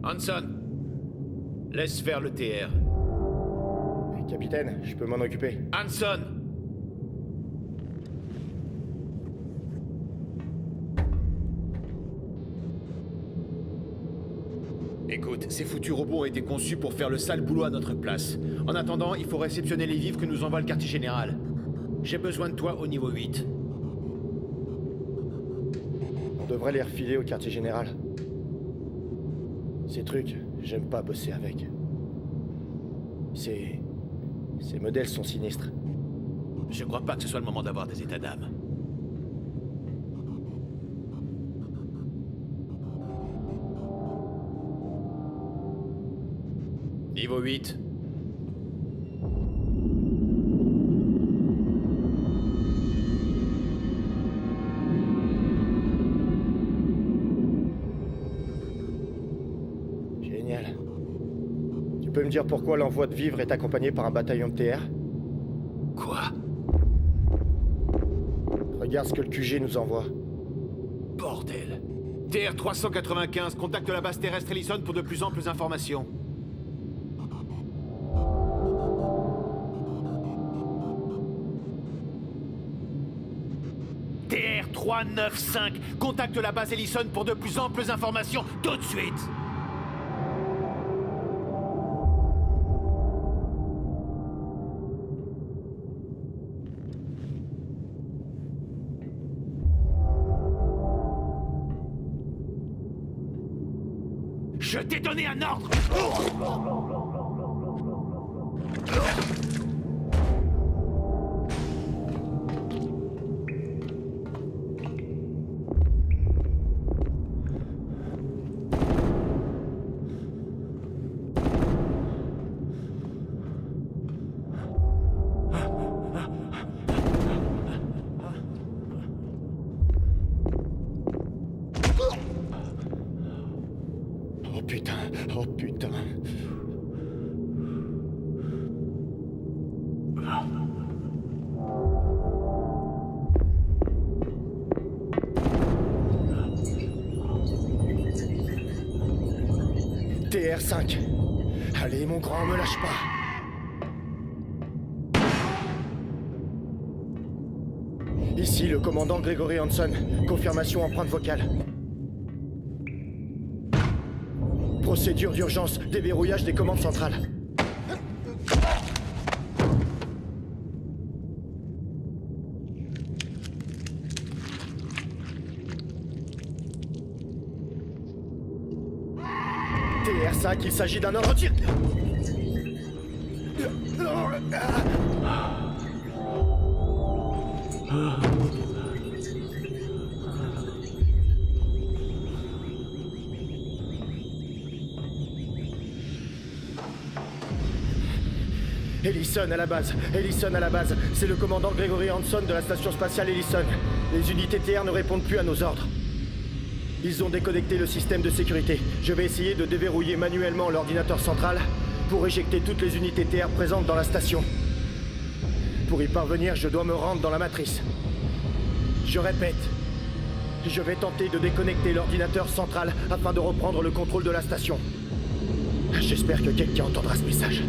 Hanson, laisse faire le TR. Capitaine, je peux m'en occuper. Hanson! Écoute, ces foutus robots ont été conçus pour faire le sale boulot à notre place. En attendant, il faut réceptionner les vivres que nous envoie le quartier général. J'ai besoin de toi au niveau 8. On devrait les refiler au quartier général. Ces trucs, j'aime pas bosser avec. Ces modèles sont sinistres. Je crois pas que ce soit le moment d'avoir des états d'âme. Niveau 8. Génial. Tu peux me dire pourquoi l'envoi de vivres est accompagné par un bataillon de TR? Quoi? Regarde ce que le QG nous envoie. Bordel. TR-395 contacte la base terrestre Ellison pour de plus amples informations. TR-395 contacte la base Ellison pour de plus amples informations tout de suite. Je t'ai donné un ordre! Oh putain, oh putain. TR5. Allez, mon grand, me lâche pas. Ici, le commandant Gregory Hanson. Confirmation empreinte vocale. Procédure d'urgence, déverrouillage des commandes centrales. TR5, il s'agit d'un ordre tir. Ellison à la base, Ellison à la base. C'est le commandant Gregory Hanson de la station spatiale Ellison. Les unités TR ne répondent plus à nos ordres. Ils ont déconnecté le système de sécurité. Je vais essayer de déverrouiller manuellement l'ordinateur central pour éjecter toutes les unités TR présentes dans la station. Pour y parvenir, je dois me rendre dans la matrice. Je répète, je vais tenter de déconnecter l'ordinateur central afin de reprendre le contrôle de la station. J'espère que quelqu'un entendra ce message.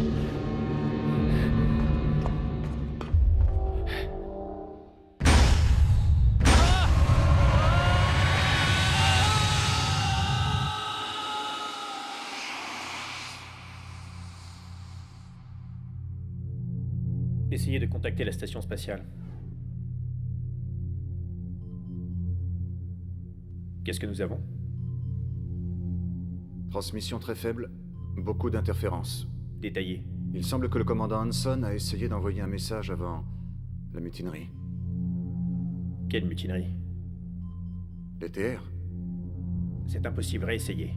Essayez de contacter la station spatiale. Qu'est-ce que nous avons? Transmission très faible, beaucoup d'interférences. Détaillé. Il semble que le commandant Hanson a essayé d'envoyer un message avant la mutinerie. Quelle mutinerie? Les TR. C'est impossible, réessayez.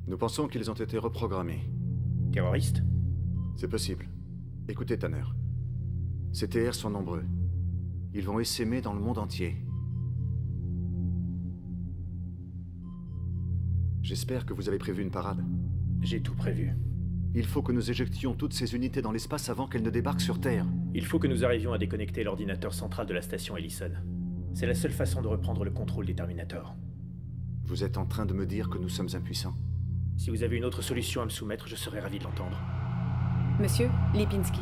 Nous pensons qu'ils ont été reprogrammés. Terroristes? C'est possible. Écoutez, Tanner. Ces TR sont nombreux. Ils vont essaimer dans le monde entier. J'espère que vous avez prévu une parade. J'ai tout prévu. Il faut que nous éjections toutes ces unités dans l'espace avant qu'elles ne débarquent sur Terre. Il faut que nous arrivions à déconnecter l'ordinateur central de la station Ellison. C'est la seule façon de reprendre le contrôle des Terminators. Vous êtes en train de me dire que nous sommes impuissants? Si vous avez une autre solution à me soumettre, je serais ravi de l'entendre. Monsieur Lipinski.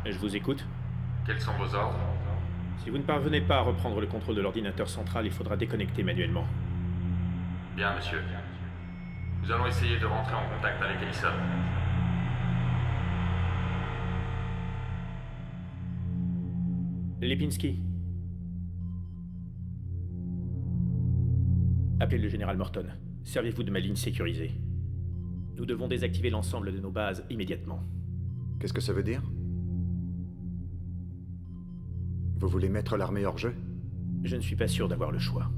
Je vous écoute. Quels sont vos ordres? Si vous ne parvenez pas à reprendre le contrôle de l'ordinateur central, il faudra déconnecter manuellement. Bien, monsieur. Nous allons essayer de rentrer en contact avec Ellison. Lipinski. Appelez le général Morton. Servez-vous de ma ligne sécurisée. Nous devons désactiver l'ensemble de nos bases immédiatement. Qu'est-ce que ça veut dire? Vous voulez mettre l'armée hors jeu? Je ne suis pas sûr d'avoir le choix.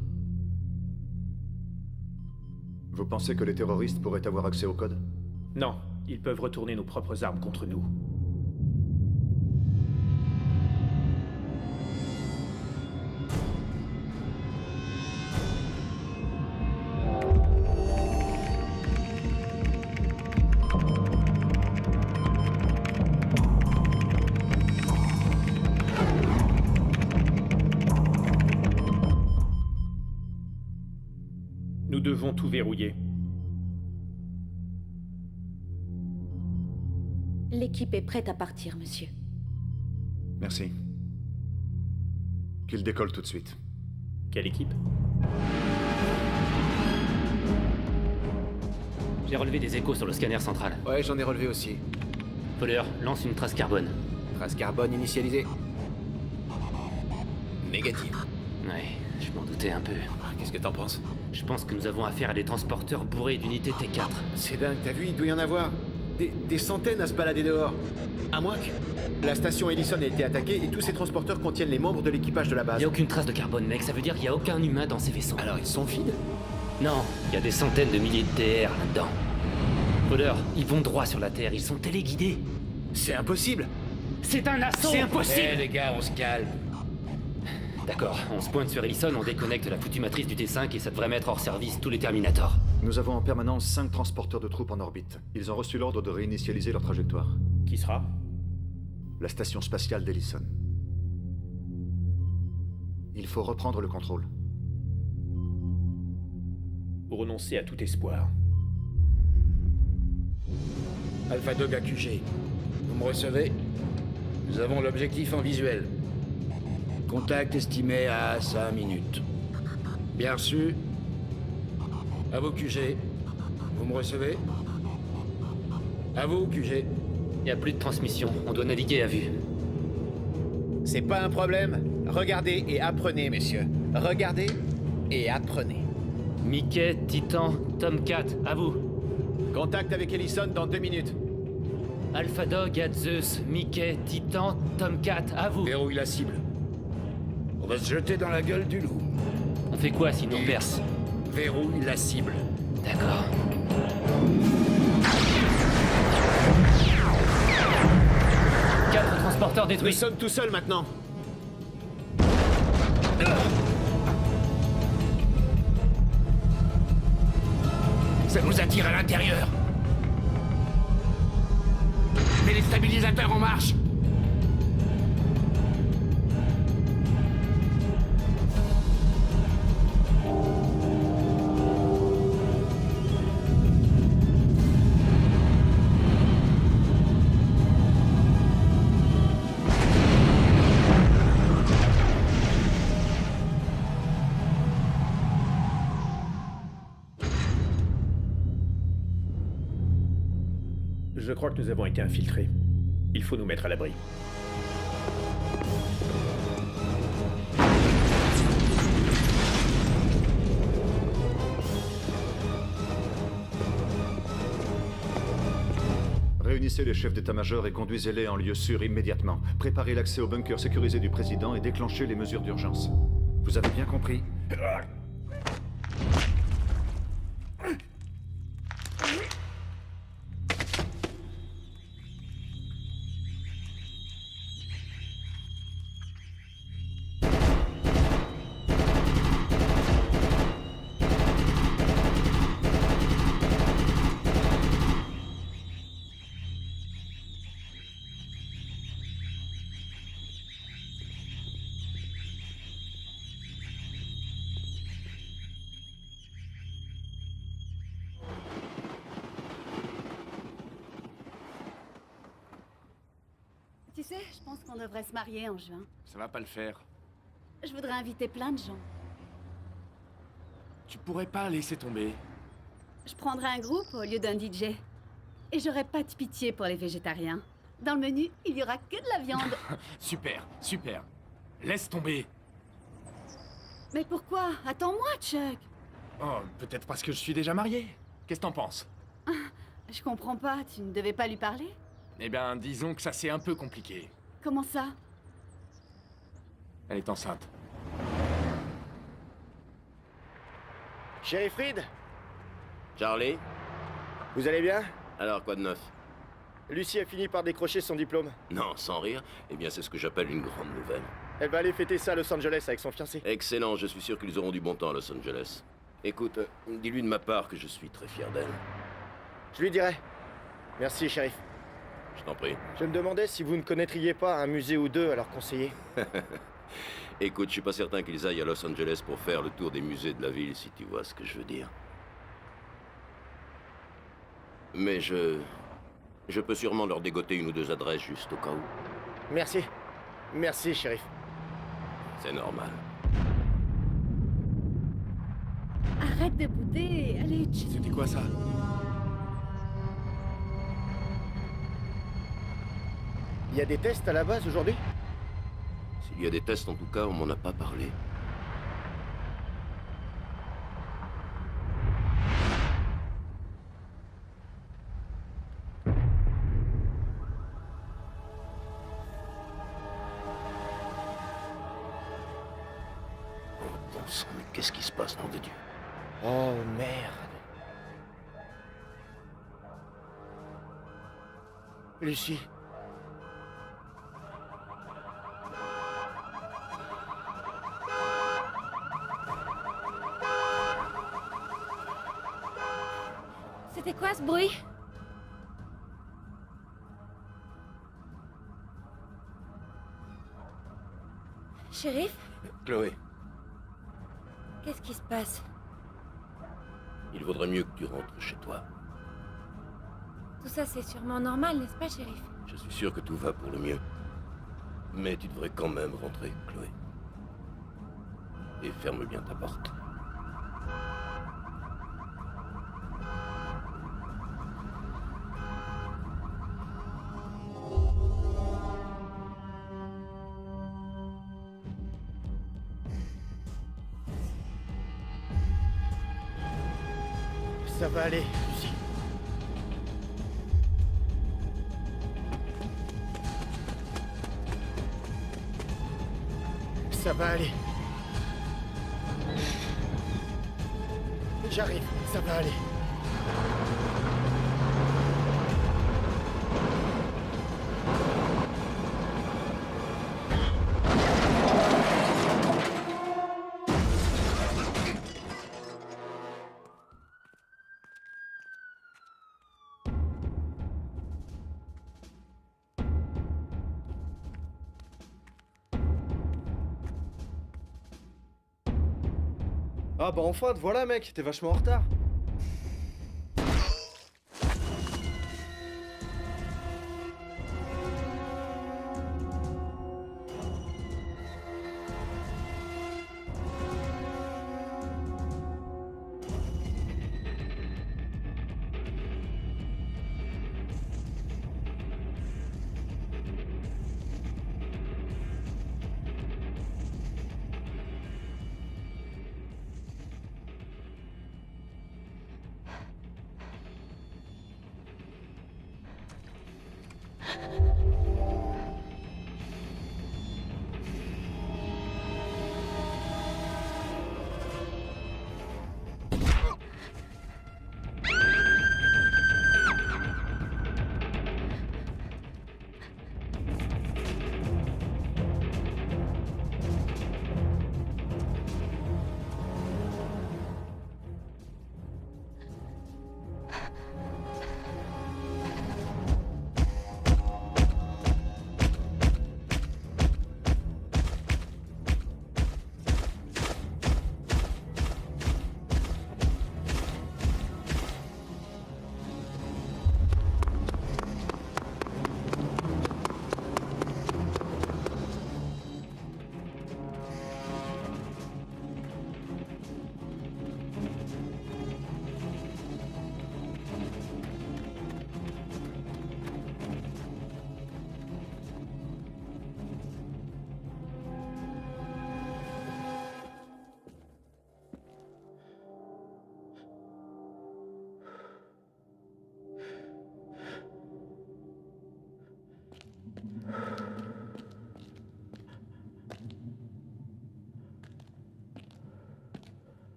Vous pensez que les terroristes pourraient avoir accès au code? Non, ils peuvent retourner nos propres armes contre nous. Nous devons tout verrouiller. L'équipe est prête à partir, monsieur. Merci. Qu'il décolle tout de suite. Quelle équipe? J'ai relevé des échos sur le scanner central. Ouais, j'en ai relevé aussi. Fowler, lance une trace carbone. Trace carbone initialisée. Négative. Ouais, je m'en doutais un peu. Qu'est-ce que t'en penses? Je pense que nous avons affaire à des transporteurs bourrés d'unités T4. C'est dingue, t'as vu, il doit y en avoir. Des centaines à se balader dehors. À moins que... La station Ellison a été attaquée et tous ces transporteurs contiennent les membres de l'équipage de la base. Y a aucune trace de carbone, mec. Ça veut dire qu'il y a aucun humain dans ces vaisseaux. Alors ils sont vides? Non, il y a des centaines de milliers de TR là-dedans. Fowler, ils vont droit sur la Terre. Ils sont téléguidés. C'est impossible! C'est un assaut. C'est impossible! Eh les gars, on se calme. D'accord, on se pointe sur Ellison, on déconnecte la foutue matrice du T5 et ça devrait mettre hors service tous les Terminators. Nous avons en permanence 5 transporteurs de troupes en orbite. Ils ont reçu l'ordre de réinitialiser leur trajectoire. Qui sera? La station spatiale d'Ellison. Il faut reprendre le contrôle. Vous renoncez à tout espoir. Alpha Dog à QG. Vous me recevez? Nous avons l'objectif en visuel. Contact estimé à 5 minutes. Bien reçu. À vous QG. Vous me recevez? À vous QG. Y a plus de transmission, on doit naviguer à vue. C'est pas un problème. Regardez et apprenez, messieurs. Regardez et apprenez. Mickey, Titan, Tomcat, à vous. Contact avec Ellison dans 2 minutes. Alpha Dog, Zeus, Mickey, Titan, Tomcat, à vous. Verrouille la cible. On va se jeter dans la gueule du loup. On fait quoi si nous on perce? Verrouille la cible. D'accord. Quatre transporteurs Nous détruits. sommes tout seuls maintenant. Ça nous attire à l'intérieur. Mais les stabilisateurs en marche. Je crois que nous avons été infiltrés. Il faut nous mettre à l'abri. Réunissez les chefs d'état-major et conduisez-les en lieu sûr immédiatement. Préparez l'accès au bunker sécurisé du président et déclenchez les mesures d'urgence. Vous avez bien compris? je pense qu'on devrait se marier en juin. Ça va pas le faire. Je voudrais inviter plein de gens. Tu pourrais pas laisser tomber. Je prendrais un groupe au lieu d'un DJ. Et j'aurais pas de pitié pour les végétariens. Dans le menu, il y aura que de la viande. Super, super. Laisse tomber. Mais pourquoi? Attends-moi, Chuck. Oh, peut-être parce que je suis déjà marié. Qu'est-ce que t'en penses? Je comprends pas, tu ne devais pas lui parler? Eh bien, disons que ça c'est un peu compliqué. Comment ça? Elle est enceinte. Shérif Reed, Charlie? vous allez bien? Alors, quoi de neuf? Lucie a fini par décrocher son diplôme. Non, sans rire. Eh bien, c'est ce que j'appelle une grande nouvelle. Elle va aller fêter ça à Los Angeles avec son fiancé. Excellent, je suis sûr qu'ils auront du bon temps à Los Angeles. Écoute, dis-lui de ma part que je suis très fier d'elle. Je lui dirai. Merci, shérif. Je t'en prie. Je me demandais si vous ne connaîtriez pas un musée ou deux à leur conseiller. Écoute, je suis pas certain qu'ils aillent à Los Angeles pour faire le tour des musées de la ville, si tu vois ce que je veux dire. Mais je peux sûrement leur dégoter une ou deux adresses juste au cas où. Merci. Merci, shérif. C'est normal. Arrête de bouder, allez, C'était quoi ça? Il y a des tests à la base aujourd'hui? S'il y a des tests, en tout cas, on m'en a pas parlé. Oh, bon sang, mais qu'est-ce qui se passe, nom de Dieu? Oh, merde. Lucie. C'était quoi ce bruit? Shérif? Chloé, Qu'est-ce qui se passe? il vaudrait mieux que tu rentres chez toi. Tout ça, c'est sûrement normal, n'est-ce pas, shérif? Je suis sûr que tout va pour le mieux. Mais tu devrais quand même rentrer, Chloé. Et ferme bien ta porte. Ça va aller, Lucie. Ça va aller. J'arrive, ça va aller. Ah bah enfin, te voilà mec, t'es vachement en retard.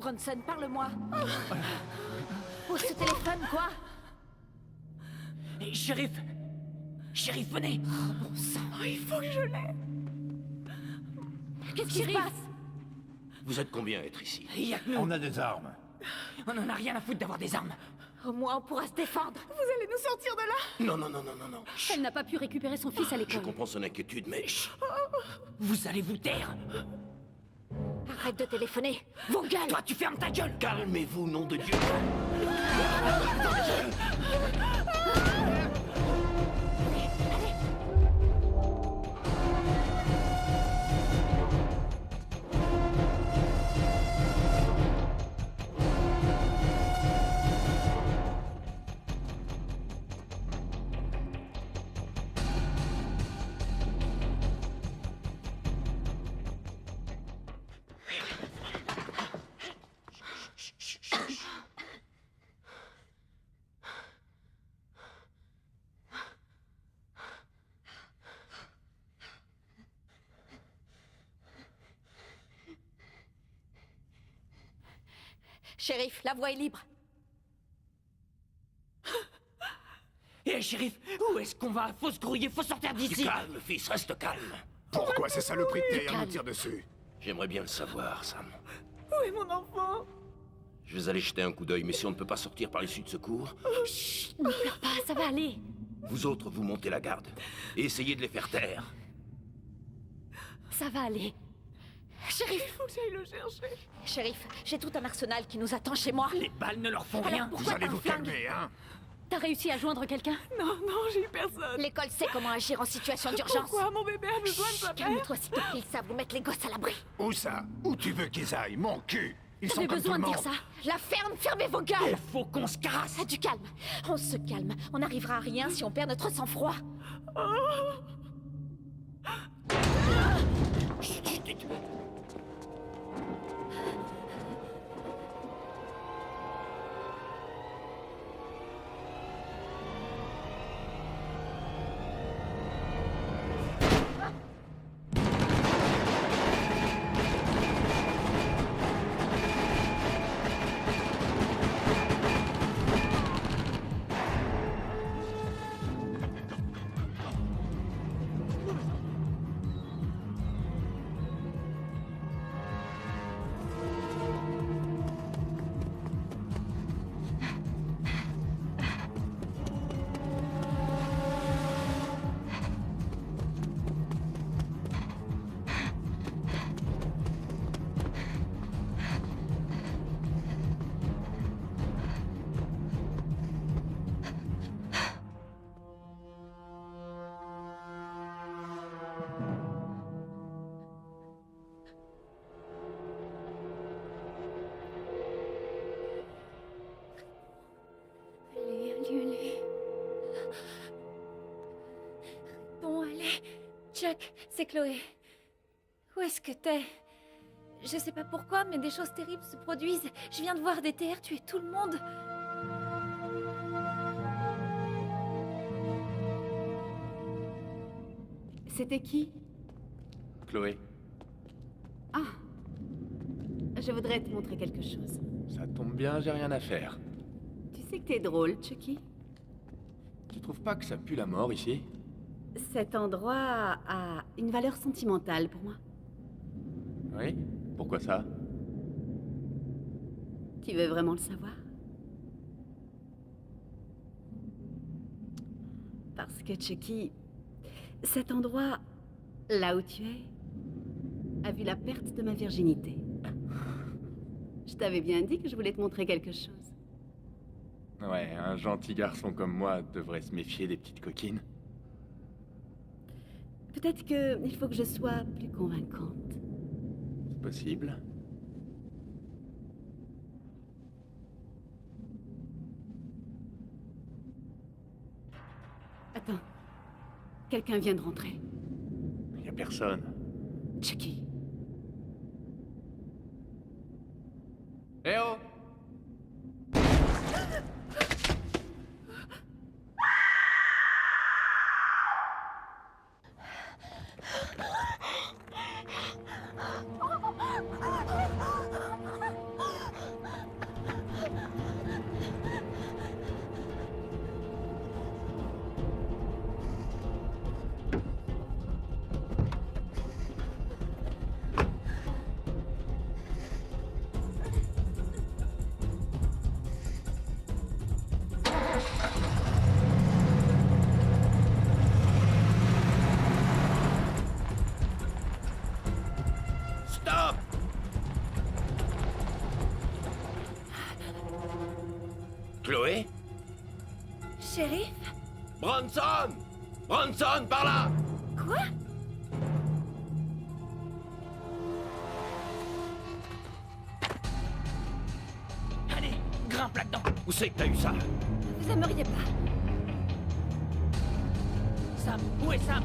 Bronson, parle-moi. Où ce téléphone, quoi? Shérif! Shérif, venez! Oh, bon sang. Oh, il faut que je l'aie. Qu'est-ce qui se passe? Vous êtes combien à être ici? Il y a que nous. On a des armes. On en a rien à foutre d'avoir des armes. Au moins, on pourra se défendre. Vous allez nous sortir de là. Non, non, non, non, non, non. Elle n'a pas pu récupérer son fils à Je l'école. comprends son inquiétude, mais... Vous allez vous taire. Arrête de téléphoner. Vos gueules. Toi, tu fermes ta gueule. Calmez-vous, nom de Dieu. Shérif, la voie est libre. Eh, shérif, où est-ce qu'on va? Faut se grouiller, faut sortir d'ici. Calme, fils, reste calme. Pourquoi ces saloperies de terre nous tirent dessus? J'aimerais bien le savoir, Sam. Où est mon enfant? Je vais aller jeter un coup d'œil, mais si on ne peut pas sortir par l'issue de secours, Chut, ne pleure pas, ça va aller. vous autres, vous montez la garde. Et essayez de les faire taire. Ça va aller. Shérif! Il faut que j'aille le chercher. Shérif, j'ai tout un arsenal qui nous attend chez moi. Les balles ne leur font Alors rien. pourquoi t'as un flingue? hein? T'as réussi à joindre quelqu'un? Non, non, j'ai eu personne. L'école sait comment agir en situation d'urgence. Pourquoi mon bébé a besoin de sa mère? Calme-toi, s'il te plaît, ils savent vous mettre les gosses à l'abri. Où ça? Où tu veux qu'ils aillent? Mon cul! Ils sont J'avais comme tout besoin le de monde. dire ça. La ferme, fermez vos gueules. Il faut qu'on se casse. Ah, du calme. On se calme. On n'arrivera à rien si on perd notre sang-froid. Chut, chut, chut. Allez. Bon, allez. Chuck, c'est Chloé. Où est-ce que t'es? Je sais pas pourquoi, mais des choses terribles se produisent. Je viens de voir des TR tuer tout le monde. C'était qui? Chloé, Ah. Je voudrais te montrer quelque chose. ça tombe bien, j'ai rien à faire. Tu sais que t'es drôle, Chucky? Tu trouves pas que ça pue la mort ici? Cet endroit a une valeur sentimentale pour moi. Oui? Pourquoi ça? Tu veux vraiment le savoir? Parce que Chucky, cet endroit, là où tu es, a vu la perte de ma virginité. Je t'avais bien dit que je voulais te montrer quelque chose. Ouais, un gentil garçon comme moi devrait se méfier des petites coquines. Peut-être qu'il faut que je sois plus convaincante. C'est possible. Attends. Quelqu'un vient de rentrer. Y a personne. Chucky. Eh oh! Chloé? Shérif? Bronson! Bronson, par là! Quoi? Allez, grimpe là-dedans. Où c'est que t'as eu ça? Vous aimeriez pas? Sam, où est Sam?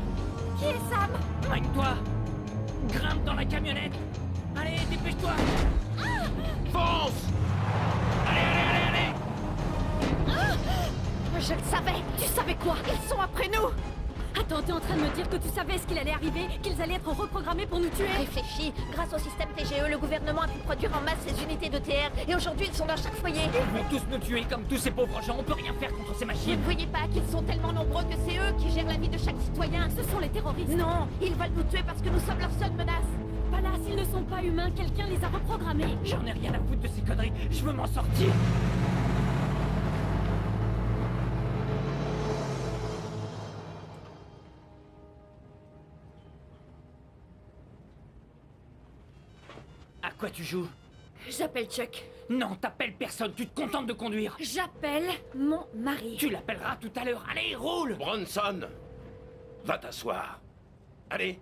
Qui est Sam? Mine-toi. Grimpe dans la camionnette. Allez, dépêche-toi. Fonce! Je le savais! Tu savais quoi? Ils sont après nous! Attends, t'es en train de me dire que tu savais ce qu'il allait arriver? Qu'ils allaient être reprogrammés pour nous tuer? Réfléchis, grâce au système TGE, le gouvernement a pu produire en masse ces unités de TR, et aujourd'hui ils sont dans chaque foyer. Ils vont tous nous tuer comme tous ces pauvres gens, on peut rien faire contre ces Vous machines. ne voyez pas qu'ils sont tellement nombreux que c'est eux qui gèrent la vie de chaque citoyen? Ce sont les terroristes. Non, ils veulent nous tuer parce que nous sommes leur seule menace. Pas là, s'ils ne sont pas humains, quelqu'un les a reprogrammés. J'en ai rien à foutre de ces conneries, je veux m'en sortir. À quoi tu joues? J'appelle Chuck. Non, t'appelles personne, tu te contentes de conduire. J'appelle mon mari. Tu l'appelleras tout à l'heure, allez, roule! Bronson! Va t'asseoir. Allez.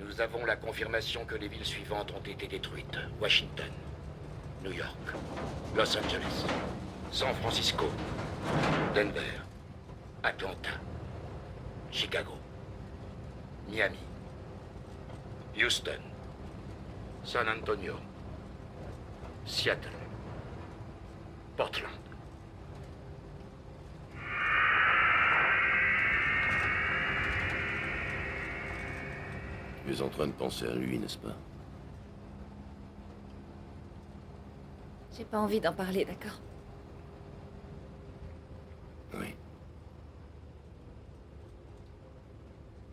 Nous avons la confirmation que les villes suivantes ont été détruites. Washington, New York, Los Angeles, San Francisco, Denver, Atlanta, Chicago, Miami, Houston, San Antonio, Seattle, Portland. Tu es en train de penser à lui, n'est-ce pas? J'ai pas envie d'en parler, d'accord? Oui.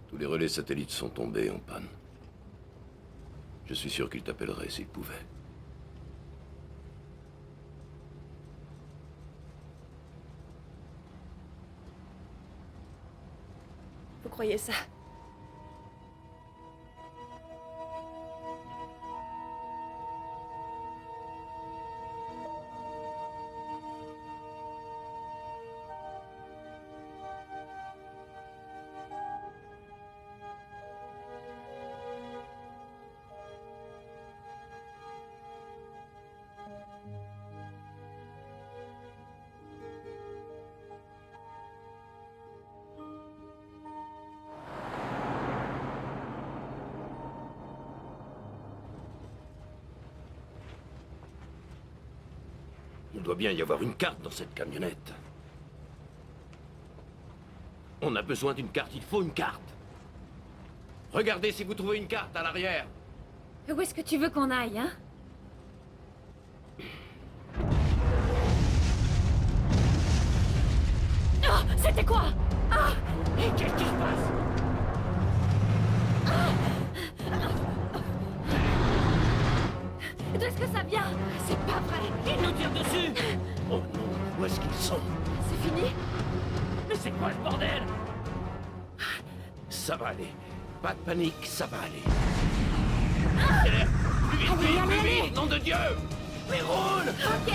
Tous les relais satellites sont tombés en panne. Je suis sûr qu'il t'appellerait s'il pouvait. Vous croyez ça? Il doit bien y avoir une carte dans cette camionnette. On a besoin d'une carte, il faut une carte. Regardez si vous trouvez une carte à l'arrière. Où est-ce que tu veux qu'on aille, hein? Oh, c'était quoi? Ah! Et qu'est-ce qui se passe? D'où est-ce que ça vient? C'est pas vrai! Ils nous tirent dessus! Oh non, où est-ce qu'ils sont? C'est fini? Mais c'est quoi ce bordel? Ça va aller. Pas de panique, ça va aller. Accélère! Plus vite, Allez, allez, plus allez! vite! Nom de Dieu! Mais roule! Ok.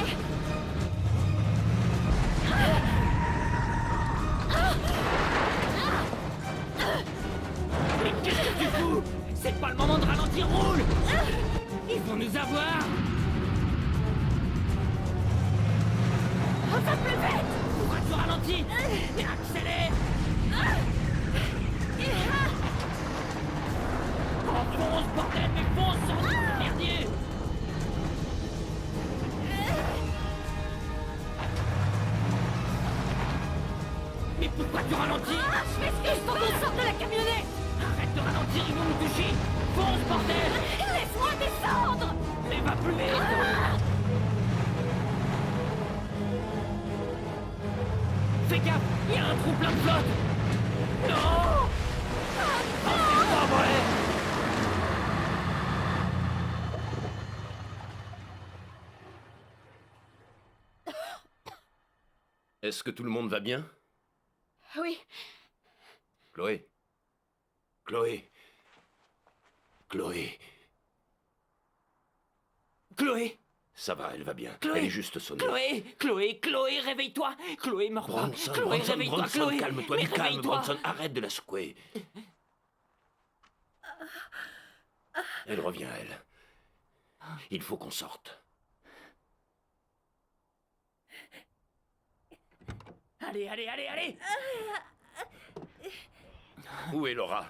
Pourquoi tu ralentis? Ah, je m'excuse, faut qu'on sorte de la camionnette. Arrête de ralentir, ils vont nous toucher. Fonce, bordel! Laisse-moi descendre. Mais va plus vite! Fais gaffe, il y a un trou plein de flotte! Non! C'est pas vrai! Est-ce que tout le monde va bien? Oui. Chloé? Chloé? Chloé? Chloé! Ça va, elle va bien. Chloé! Elle est juste sonnée. Chloé, réveille-toi! Chloé, meurs pas! Bronson, Chloé, Bronson, réveille-toi, Bronson, Chloé! calme-toi, Mais du calme, réveille-toi! Bronson, arrête de la secouer. Elle revient, elle. Il faut qu'on sorte. Allez! Où est Laura?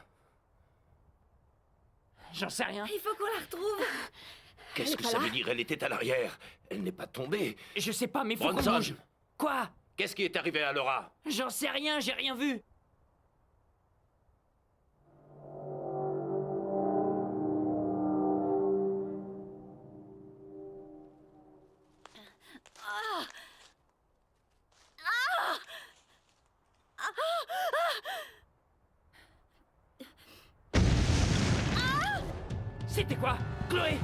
J'en sais rien. Il faut qu'on la retrouve. Qu'est-ce que ça veut dire? Elle était à l'arrière. Elle n'est pas tombée. Je sais pas, mais faut qu'on Bronson! bouge. Quoi? Qu'est-ce qui est arrivé à Laura? J'en sais rien, j'ai rien vu. C'était quoi? Chloé!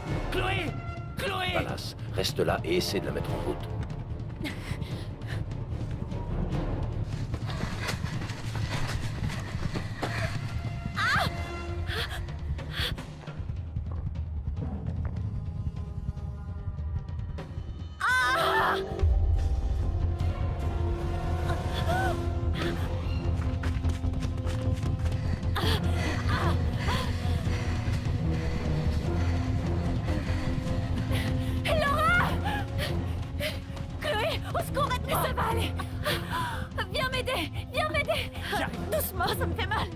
Palace, reste là et essaie de la mettre en route. Chloé, au secours, maintenant ça va aller. Viens m'aider. Doucement, ça me fait mal.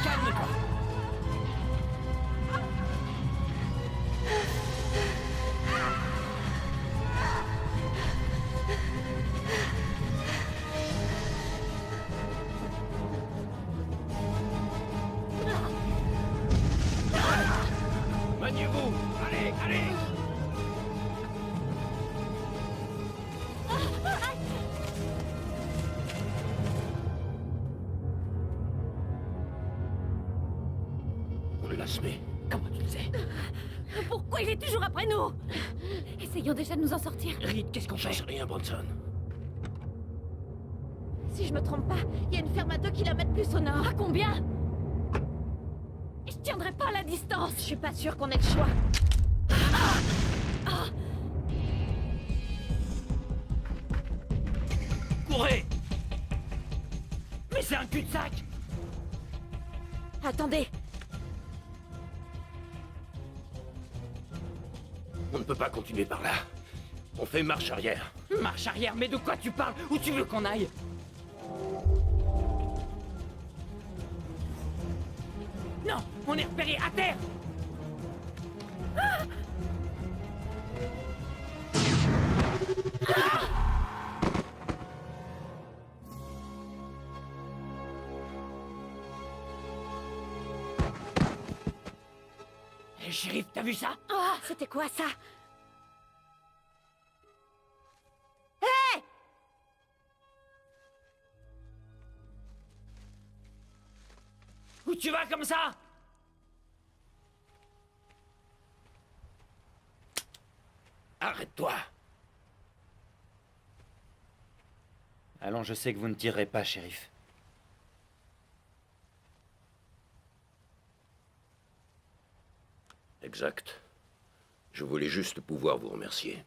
Calme-toi. Maniez-vous! Allez! On l'a semé. Comment tu le sais? Pourquoi il est toujours après nous? Essayons déjà de nous en sortir. Reed, qu'est-ce qu'on J'en fait? sais rien, Bronson. Si je me trompe pas, il y a une ferme à 2 kilomètres plus au nord. À combien? Je tiendrai pas la distance. Je suis pas sûre qu'on ait le choix. Courez! Mais c'est un cul-de-sac! Attendez. On ne peut pas continuer par là. On fait marche arrière. Marche arrière, mais de quoi tu parles? Où tu veux qu'on aille? Non, on est repéré à terre! Eh, shérif, t'as vu ça? Oh, c'était quoi ça? Où tu vas comme ça? Arrête-toi! Allons, je sais que vous ne tirerez pas, shérif. Exact. Je voulais juste pouvoir vous remercier.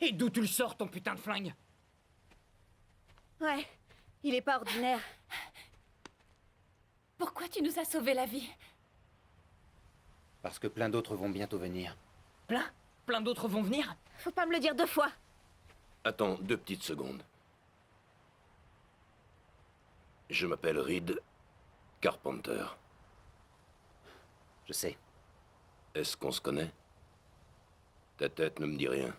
Et d'où tu le sors, ton putain de flingue? Ouais, il est pas ordinaire. Pourquoi tu nous as sauvé la vie? Parce que plein d'autres vont bientôt venir. Plein d'autres vont venir? Faut pas me le dire 2 fois. Attends 2 petites secondes. Je m'appelle Reed Carpenter. Je sais. Est-ce qu'on se connaît? Ta tête ne me dit rien.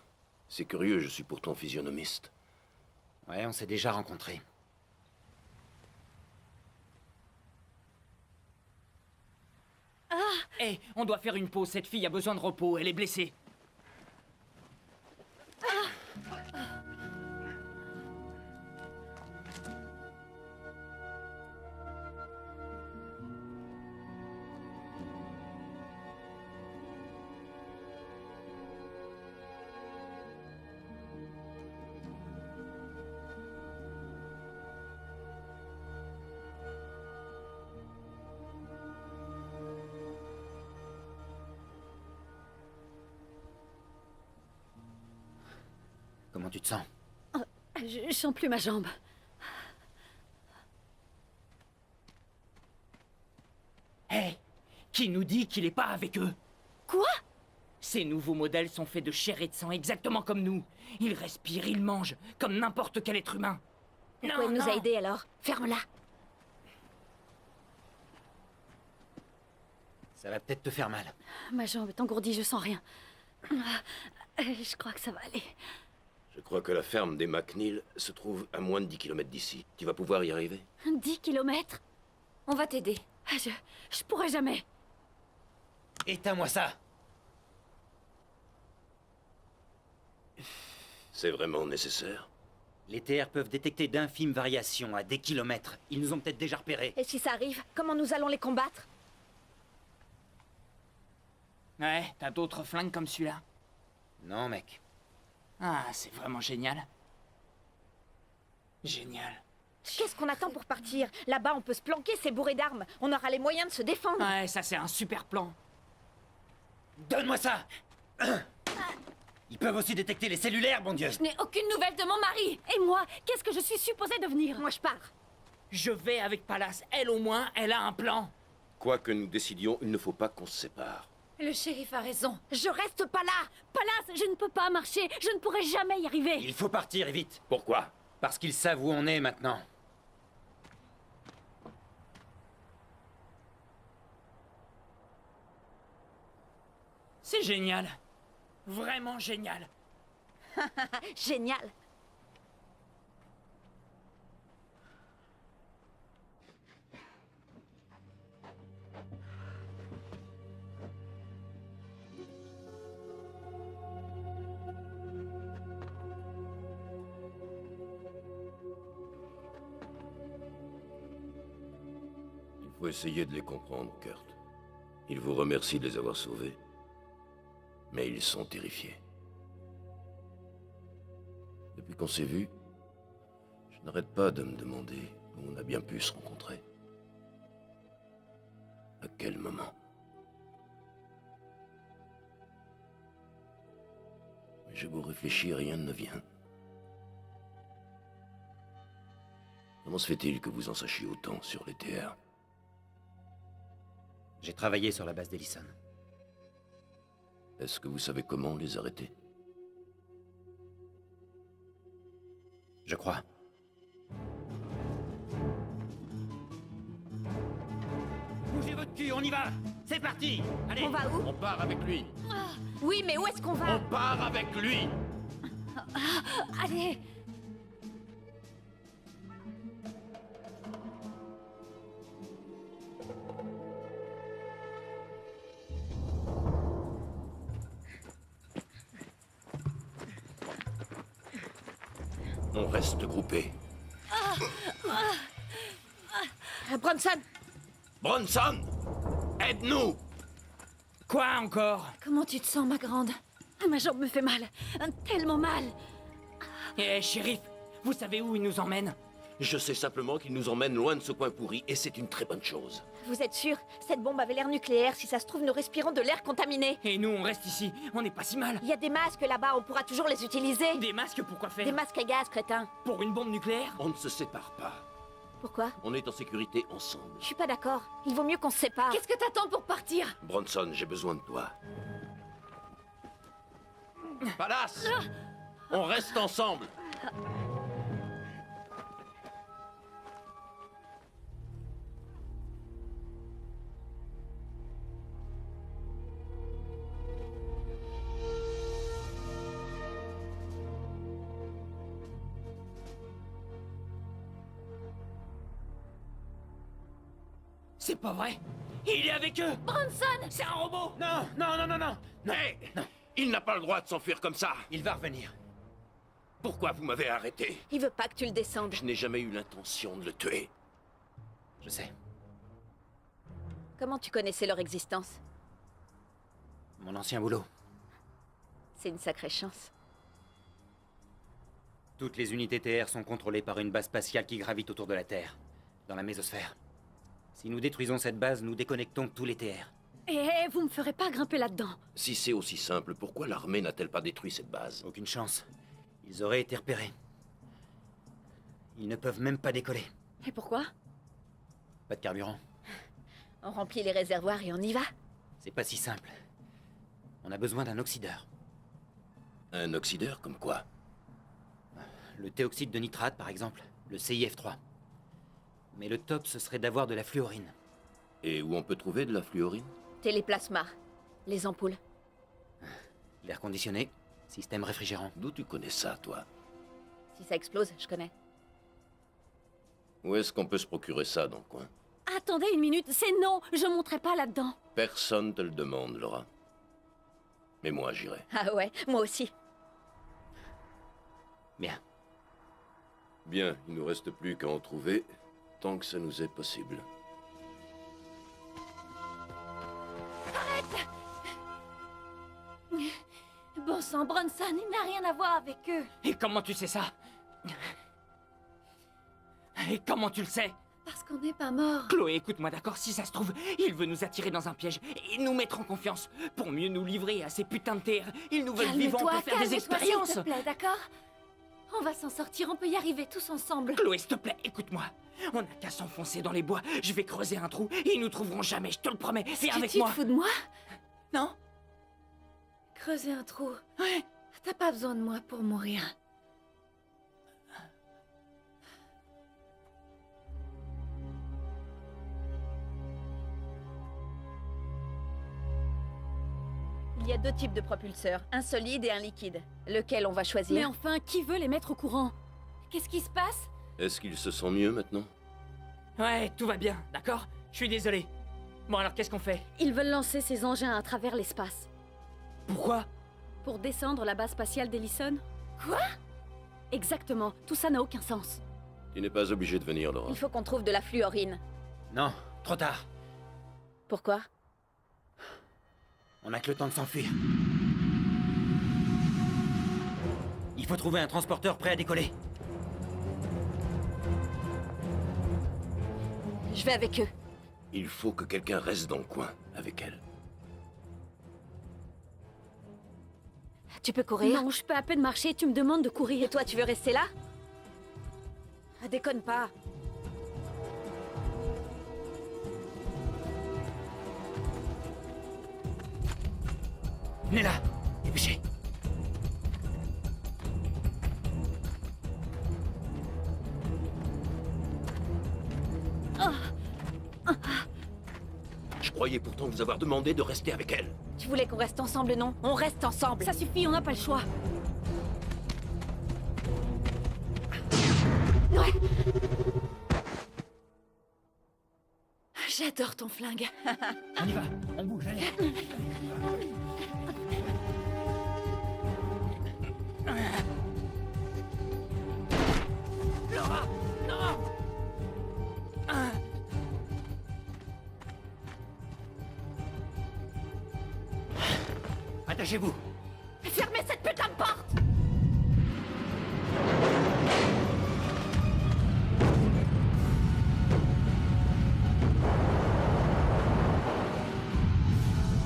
C'est curieux, je suis pourtant physionomiste. Ouais, on s'est déjà rencontrés. Hé, on doit faire une pause, cette fille a besoin de repos, elle est blessée. Comment tu te sens? Je sens plus ma jambe. Hé, qui nous dit qu'il est pas avec eux? Quoi? Ces nouveaux modèles sont faits de chair et de sang, exactement comme nous. Ils respirent, ils mangent, comme n'importe quel être humain. Pourquoi elle nous a aidés alors? Ferme-la. Ça va peut-être te faire mal. Ma jambe est engourdie, je sens rien. Je crois que ça va aller. Je crois que la ferme des McNeil se trouve à moins de 10 km d'ici. Tu vas pouvoir y arriver? 10 kilomètres? On va t'aider. Je pourrais jamais. Éteins-moi ça! C'est vraiment nécessaire? Les TR peuvent détecter d'infimes variations à des kilomètres. Ils nous ont peut-être déjà repérés. Et si ça arrive, comment nous allons les combattre? Ouais, t'as d'autres flingues comme celui-là? Non, mec. Ah, c'est vraiment génial. Génial. Qu'est-ce qu'on attend pour partir? Là-bas, on peut se planquer, c'est bourré d'armes. On aura les moyens de se défendre. Ouais, ça c'est un super plan. Donne-moi ça! Ils peuvent aussi détecter les cellulaires, bon Dieu! Je n'ai aucune nouvelle de mon mari. Et moi, qu'est-ce que je suis supposée devenir? Moi, je pars. Je vais avec Pallas. Elle, au moins, elle a un plan. Quoi que nous décidions, il ne faut pas qu'on se sépare. Le shérif a raison. Je reste pas là. Pallas, je ne peux pas marcher. Je ne pourrai jamais y arriver. Il faut partir, et vite. Pourquoi? Parce qu'ils savent où on est maintenant. C'est génial. Vraiment génial. Génial. Il faut essayer de les comprendre, Kurt. Ils vous remercient de les avoir sauvés. Mais ils sont terrifiés. Depuis qu'on s'est vus, je n'arrête pas de me demander où on a bien pu se rencontrer. À quel moment? Mais j'ai beau réfléchir, rien ne vient. Comment se fait-il que vous en sachiez autant sur les TR? J'ai travaillé sur la base d'Ellison. Est-ce que vous savez comment les arrêter? Je crois. Bougez votre cul, on y va! C'est parti! Allez! On va où? On part avec lui. Oui, mais où est-ce qu'on va? On part avec lui. Allez! On reste groupés. Bronson! Bronson! Aide-nous! Quoi encore? Comment tu te sens, ma grande? Ma jambe me fait mal. Tellement mal. Eh, shérif, vous savez où il nous emmène? Je sais simplement qu'il nous emmène loin de ce coin pourri, et c'est une très bonne chose. Vous êtes sûr? Cette bombe avait l'air nucléaire. Si ça se trouve, nous respirons de l'air contaminé. Et nous, on reste ici. On n'est pas si mal. Il y a des masques là-bas, on pourra toujours les utiliser. Des masques pour quoi faire? Des masques à gaz, crétin. Pour une bombe nucléaire? On ne se sépare pas. Pourquoi? On est en sécurité ensemble. Je suis pas d'accord. Il vaut mieux qu'on se sépare. Qu'est-ce que t'attends pour partir? Bronson, j'ai besoin de toi. Pallas! On reste ensemble. C'est pas vrai. Il est avec eux. Bronson! C'est un robot. Non, non, non, non, non. Non, non. Il n'a pas le droit de s'enfuir comme ça. Il va revenir. Pourquoi vous m'avez arrêté? Il veut pas que tu le descendes. Je n'ai jamais eu l'intention de le tuer. Je sais. Comment tu connaissais leur existence? Mon ancien boulot. C'est une sacrée chance. Toutes les unités TR sont contrôlées par une base spatiale qui gravite autour de la Terre, dans la mésosphère. Si nous détruisons cette base, nous déconnectons tous les TR. Vous me ferez pas grimper là-dedans. Si c'est aussi simple, pourquoi l'armée n'a-t-elle pas détruit cette base? Aucune chance. Ils auraient été repérés. Ils ne peuvent même pas décoller. Et pourquoi? Pas de carburant. On remplit les réservoirs et on y va. C'est pas si simple. On a besoin d'un oxydeur. Un oxydeur comme quoi? Le théoxyde de nitrate, par exemple. Le CIF3. Mais le top, ce serait d'avoir de la fluorine. Et où on peut trouver de la fluorine? Téléplasma. Les ampoules. L'air conditionné. Système réfrigérant. D'où tu connais ça, toi? Si ça explose, je connais. Où est-ce qu'on peut se procurer ça dans le coin? Attendez une minute, c'est non, je monterai pas là-dedans. Personne te le demande, Laura. Mais moi, j'irai. Ah ouais, moi aussi. Bien. Bien, il nous reste plus qu'à en trouver, tant que ça nous est possible. Arrête! Bon sang, Bronson, il n'a rien à voir avec eux. Et comment tu sais ça? Et comment tu le sais? Parce qu'on n'est pas mort. Chloé, écoute-moi, d'accord? Si ça se trouve, il veut nous attirer dans un piège et nous mettre en confiance pour mieux nous livrer à ces putains de terres. Ils nous veulent vivants pour faire des expériences. S'il te plaît, d'accord? On va s'en sortir, on peut y arriver tous ensemble. Chloé, s'il te plaît, écoute-moi. On n'a qu'à s'enfoncer dans les bois. Je vais creuser un trou et ils nous trouveront jamais, je te le promets. Viens avec moi. Tu te fous de moi? Non? Creuser un trou. Ouais. T'as pas besoin de moi pour mourir. Il y a deux types de propulseurs, un solide et un liquide. Lequel on va choisir? Mais enfin, qui veut les mettre au courant? Qu'est-ce qui se passe? Est-ce qu'ils se sent mieux maintenant? Ouais, tout va bien, d'accord? Je suis désolé. Bon alors, qu'est-ce qu'on fait? Ils veulent lancer ces engins à travers l'espace. Pourquoi? Pour descendre la base spatiale d'Ellison. Quoi? Exactement, tout ça n'a aucun sens. Tu n'es pas obligé de venir, Laura. Il faut qu'on trouve de la fluorine. Non, trop tard. Pourquoi? On n'a que le temps de s'enfuir. Il faut trouver un transporteur prêt à décoller. Je vais avec eux. Il faut que quelqu'un reste dans le coin, avec elle. Tu peux courir? Non, je peux à peine marcher, tu me demandes de courir. Et toi, tu veux rester là? Ah, déconne pas. Venez là, dépêchez. Je croyais pourtant vous avoir demandé de rester avec elle. Tu voulais qu'on reste ensemble, non? On reste ensemble. Ça suffit, on n'a pas le choix. Ouais. J'adore ton flingue. On y va, on bouge, allez. Laura, non! Attachez-vous. Fermez cette putain de porte!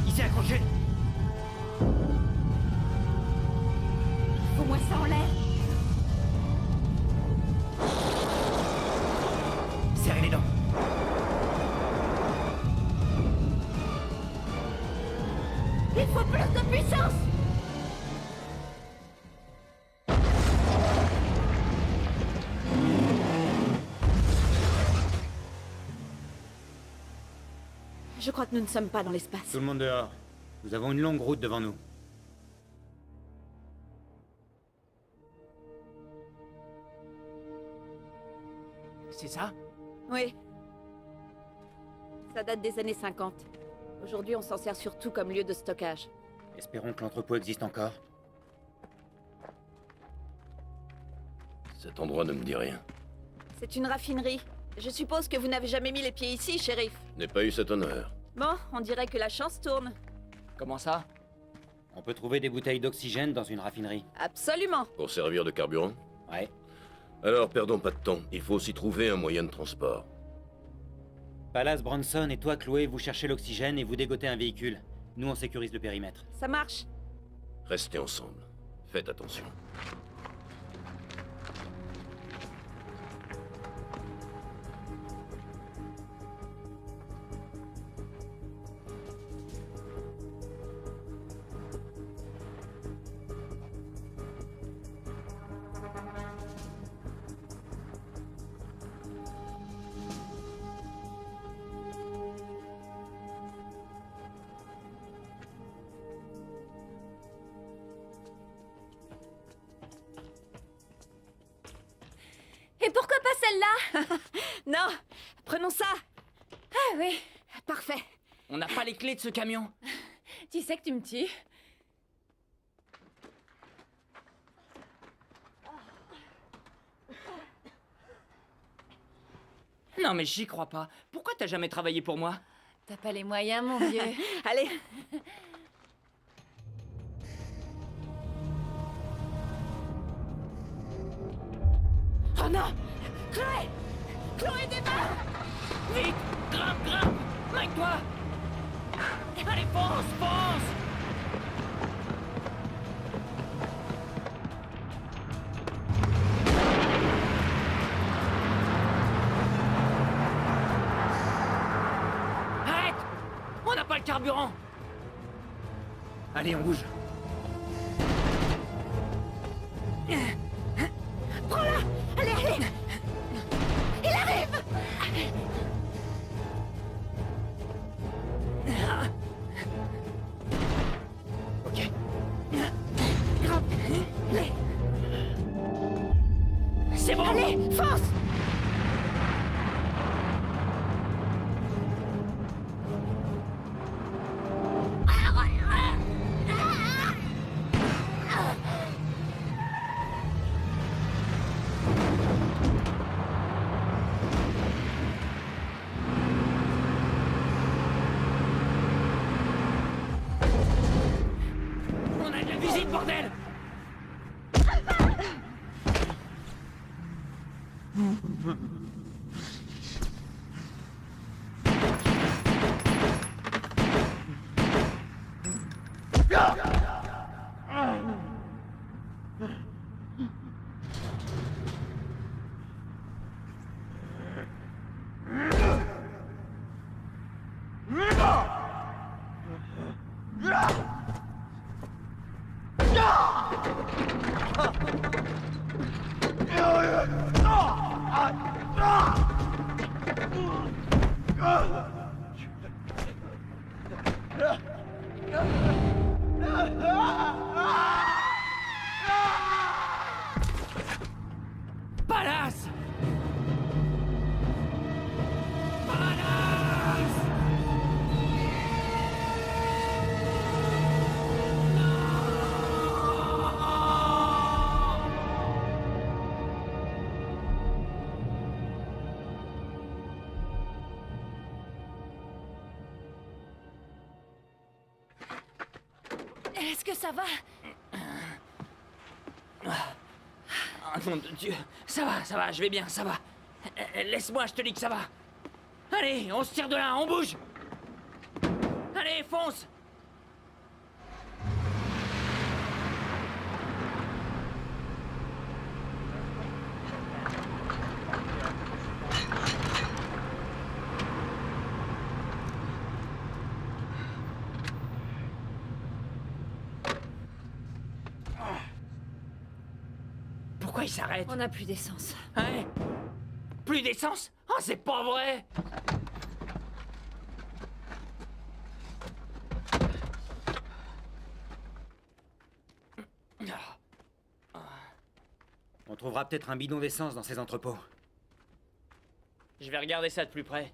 Il s'est accroché. Fous-moi ça en l'air. Serrez les dents. Il faut plus de puissance. Je crois que nous ne sommes pas dans l'espace. Tout le monde dehors. Nous avons une longue route devant nous. C'est ça? Oui. Ça date des années 50. Aujourd'hui, on s'en sert surtout comme lieu de stockage. Espérons que l'entrepôt existe encore. Cet endroit ne me dit rien. C'est une raffinerie. Je suppose que vous n'avez jamais mis les pieds ici, shérif. Je n'ai pas eu cet honneur. Bon, on dirait que la chance tourne. Comment ça? On peut trouver des bouteilles d'oxygène dans une raffinerie. Absolument. Pour servir de carburant? Ouais. Alors, perdons pas de temps. Il faut aussi trouver un moyen de transport. Palace, Bronson et toi, Chloé, vous cherchez l'oxygène et vous dégotez un véhicule. Nous, on sécurise le périmètre. Ça marche. Restez ensemble. Faites attention. Et pourquoi pas celle-là? Non, prenons ça. Ah oui. Parfait. On n'a pas les clés de ce camion. Tu sais que tu me tues. Non mais j'y crois pas. Pourquoi t'as jamais travaillé pour moi? T'as pas les moyens, mon vieux. Allez. Oh non! Chloé! Chloé, démarre! Vite! Grimpe, grimpe! Mike-toi! Allez, fonce, fonce! Arrête! On n'a pas le carburant! Allez, on bouge. Prends-la! Allez, allez! Il arrive! Ok. C'est bon! Allez, fonce! On a de la visite, bordel! Palace! Est-ce que ça va? Ah, nom de Dieu! Ça va, je vais bien, ça va. Laisse-moi, je te dis que ça va. Allez, on se tire de là, on bouge! Allez, fonce! Pourquoi il s'arrête? On n'a plus d'essence. Hein? Plus d'essence? Oh, c'est pas vrai! On trouvera peut-être un bidon d'essence dans ces entrepôts. Je vais regarder ça de plus près.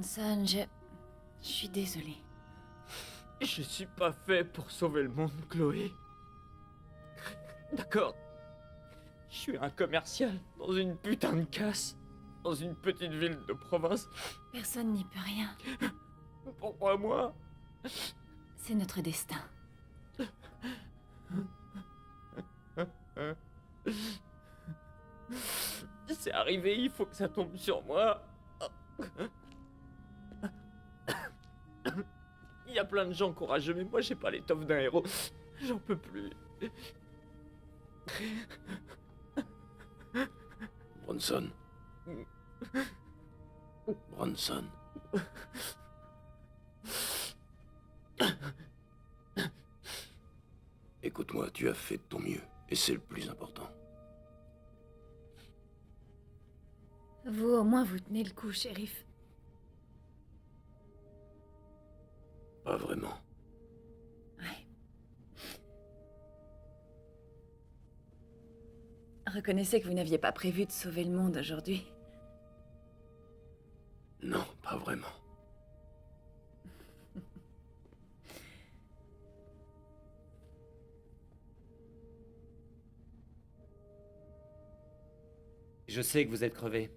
Bronson, je suis désolée. Je suis pas fait pour sauver le monde, Chloé. D'accord. Je suis un commercial dans une putain de casse, dans une petite ville de province. Personne n'y peut rien. Pourquoi moi? C'est notre destin. C'est arrivé, il faut que ça tombe sur moi. Il y a plein de gens courageux, mais moi j'ai pas l'étoffe d'un héros. J'en peux plus. Bronson. Bronson. Écoute-moi, tu as fait de ton mieux, et c'est le plus important. Vous, au moins, vous tenez le coup, shérif. Pas vraiment. Ouais. Reconnaissez que vous n'aviez pas prévu de sauver le monde aujourd'hui. Non, pas vraiment. Je sais que vous êtes crevé.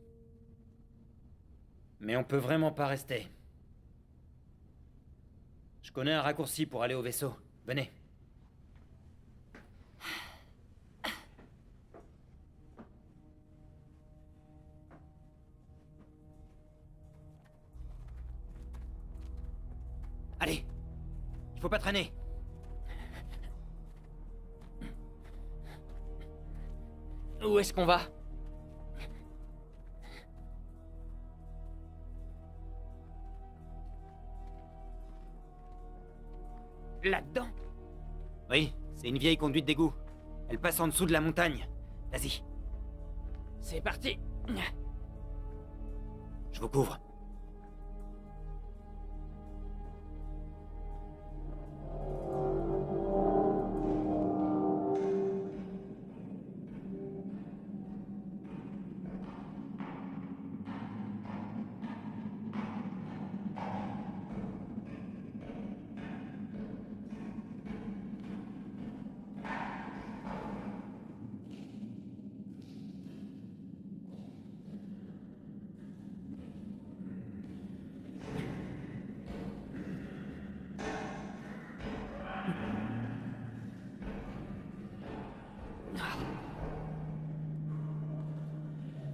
Mais on peut vraiment pas rester. Je connais un raccourci pour aller au vaisseau. Venez. Allez. Il faut pas traîner. Où est-ce qu'on va? Là-dedans? Oui, c'est une vieille conduite d'égout. Elle passe en dessous de la montagne. Vas-y. C'est parti. Je vous couvre.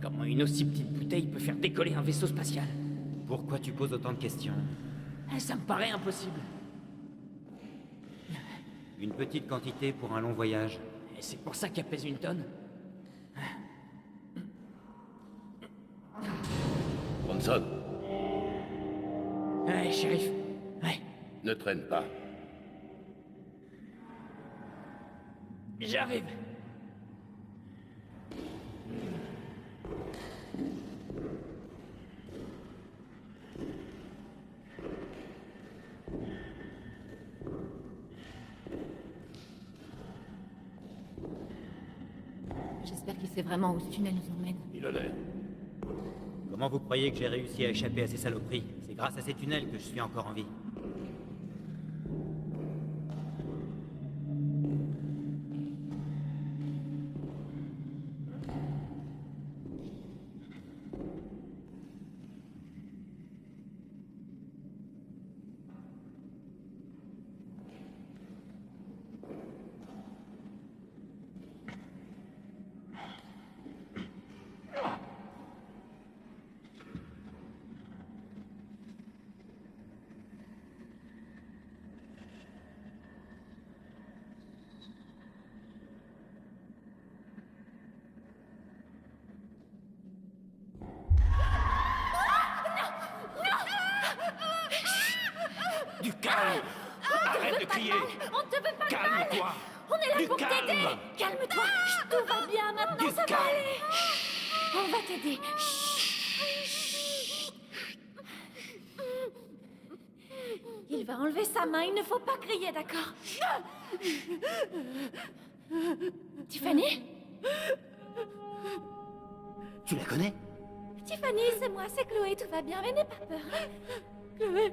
Comment une aussi petite bouteille peut faire décoller un vaisseau spatial? Pourquoi tu poses autant de questions? Ça me paraît impossible. Une petite quantité pour un long voyage. Et c'est pour ça qu'elle pèse une tonne? Bronson, Ouais, shérif. Ouais. ne traîne pas. J'arrive. J'espère qu'il sait vraiment où ce tunnel nous emmène. Il a l'air. Comment vous croyez que j'ai réussi à échapper à ces saloperies? C'est grâce à ces tunnels que je suis encore en vie. Du calme! Arrête de crier! On ne te veut pas de mal. Calme-toi! On est là Du pour calme. t'aider. Calme-toi. Chut, tout va bien maintenant, Du ça va calme. aller. On va t'aider. Chut. Il va enlever sa main, il ne faut pas crier, d'accord? Tiffany? Tu la connais? Tiffany, c'est moi, c'est Chloé, tout va bien, mais n'aie pas peur. Chloé.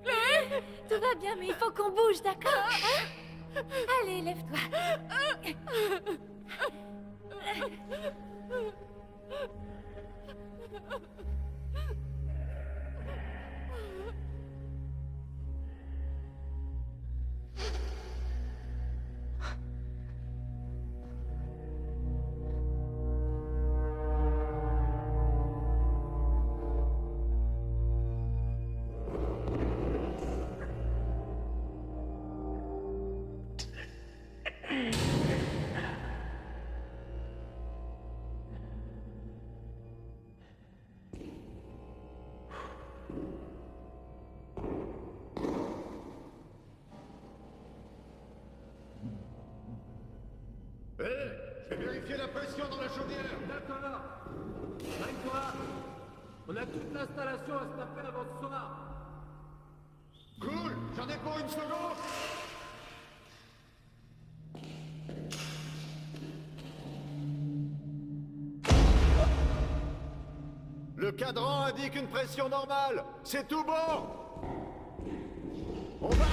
Chloé. Tout va bien, mais il faut qu'on bouge, d'accord? Allez, lève-toi. Je vais vérifier la pression dans la chaudière. D'accord. Règle-toi. On a toute l'installation à se taper avant ce soir. Cool, j'en ai pour une seconde. Le cadran indique une pression normale. C'est tout bon. On va...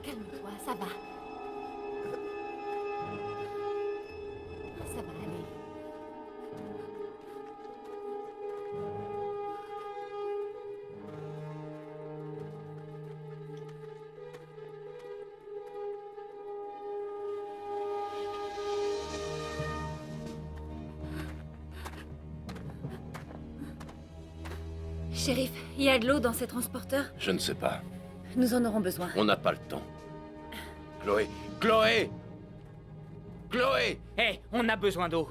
Calme-toi, ça va. Ça va aller. Shérif, il y a de l'eau dans ces transporteurs? Je ne sais pas. Nous en aurons besoin. On n'a pas le temps. Chloé. Chloé. Chloé. Hé, on a besoin d'eau.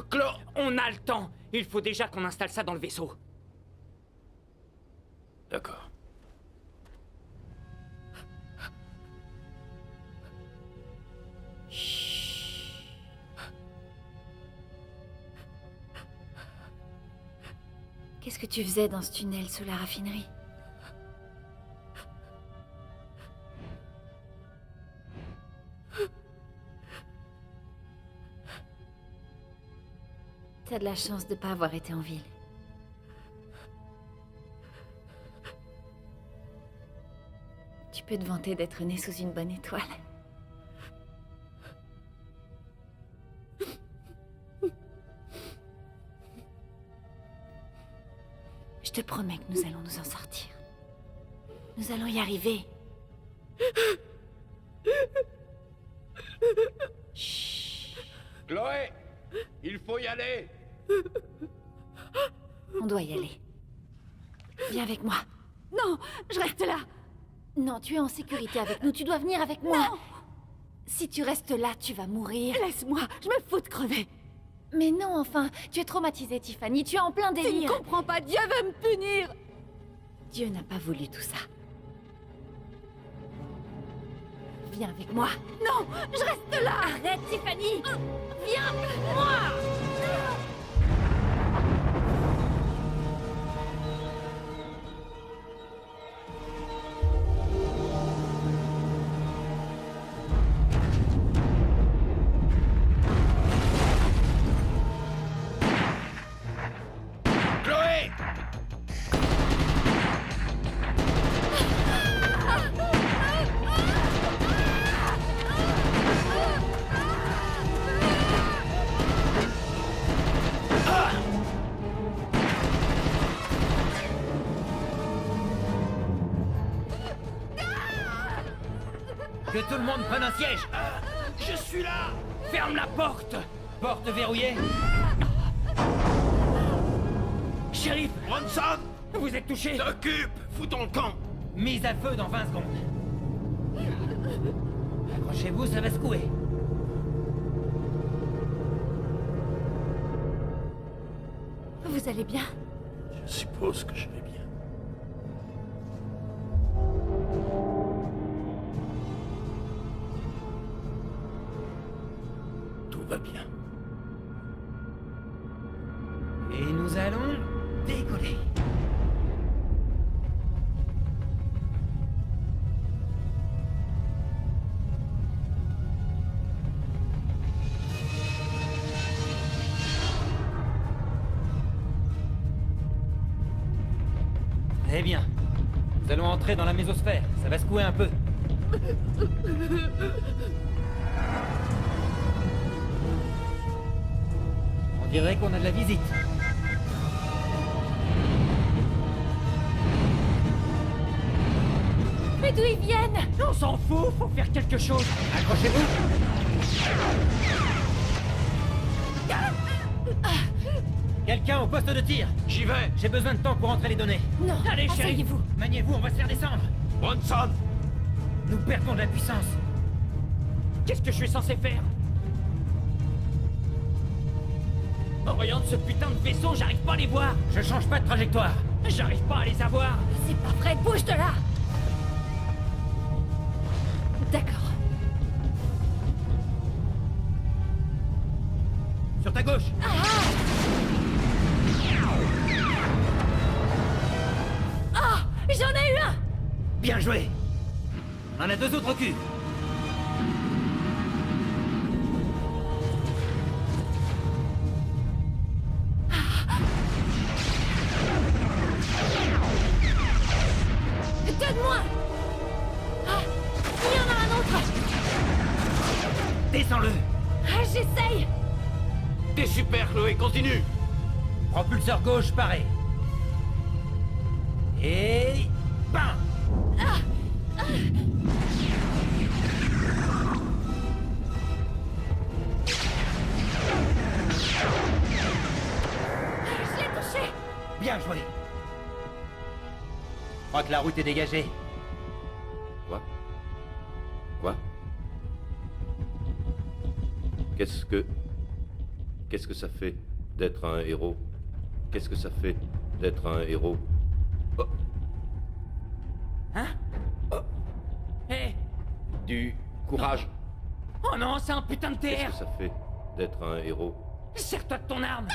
On a le temps. Il faut déjà qu'on installe ça dans le vaisseau. D'accord. Qu'est-ce que tu faisais dans ce tunnel sous la raffinerie? T'as de la chance de pas avoir été en ville. Tu peux te vanter d'être né sous une bonne étoile. Je te promets que nous allons nous en sortir. Nous allons y arriver. Chloé, il faut y aller. On doit y aller. Viens avec moi. Non, je reste là. Non, tu es en sécurité avec nous. Tu dois venir avec moi. Non. Si tu restes là, tu vas mourir. Laisse-moi, je me fous de crever. Mais non, enfin, tu es traumatisée, Tiffany. Tu es en plein délire. Tu ne comprends pas, Dieu va me punir. Dieu n'a pas voulu tout ça. Viens avec moi. Non, je reste là. Arrête, Tiffany. Viens avec moi. Que tout le monde prenne un siège. Je suis là. Ferme la porte. Porte verrouillée. Shérif. Bronson. Vous êtes touché. T'occupe. Foutons le camp. Mise à feu dans 20 secondes. Accrochez-vous, ça va secouer. Vous allez bien? Je suppose que je vais bien. Tout va bien. Et nous allons décoller. Eh bien, nous allons entrer dans la mésosphère. Ça va secouer un peu. On dirait qu'on a de la visite. Mais d'où ils viennent? On s'en fout, faut faire quelque chose. Accrochez-vous. Quelqu'un au poste de tir. J'y vais. J'ai besoin de temps pour entrer les données. Non, allez, chérie. asseyez-vous. Maniez-vous, on va se faire descendre. Bronson. Nous perdons de la puissance. Qu'est-ce que je suis censé faire? Oh, regarde ce putain de vaisseau, j'arrive pas à les voir. Je change pas de trajectoire. J'arrive pas à les avoir. C'est pas vrai, bouge de là. D'accord. Sur ta gauche. Ah, j'en ai eu un. Bien joué. On en a 2 autres au cul. Donne-moi. Ah, il y en a un autre. Descends-le. Ah, j'essaye. T'es super, Chloé, continue. Propulseur gauche, pareil. Et... bam. Je l'ai touché. Bien joué. Je crois que la route est dégagée. Quoi? Quoi? Qu'est-ce que ça fait d'être un héros? Qu'est-ce que ça fait d'être un héros? Oh. Hein? Oh. Hé! Du courage. Oh non, c'est un putain de Qu'est-ce TR! que ça fait d'être un héros? Serre-toi de ton arme!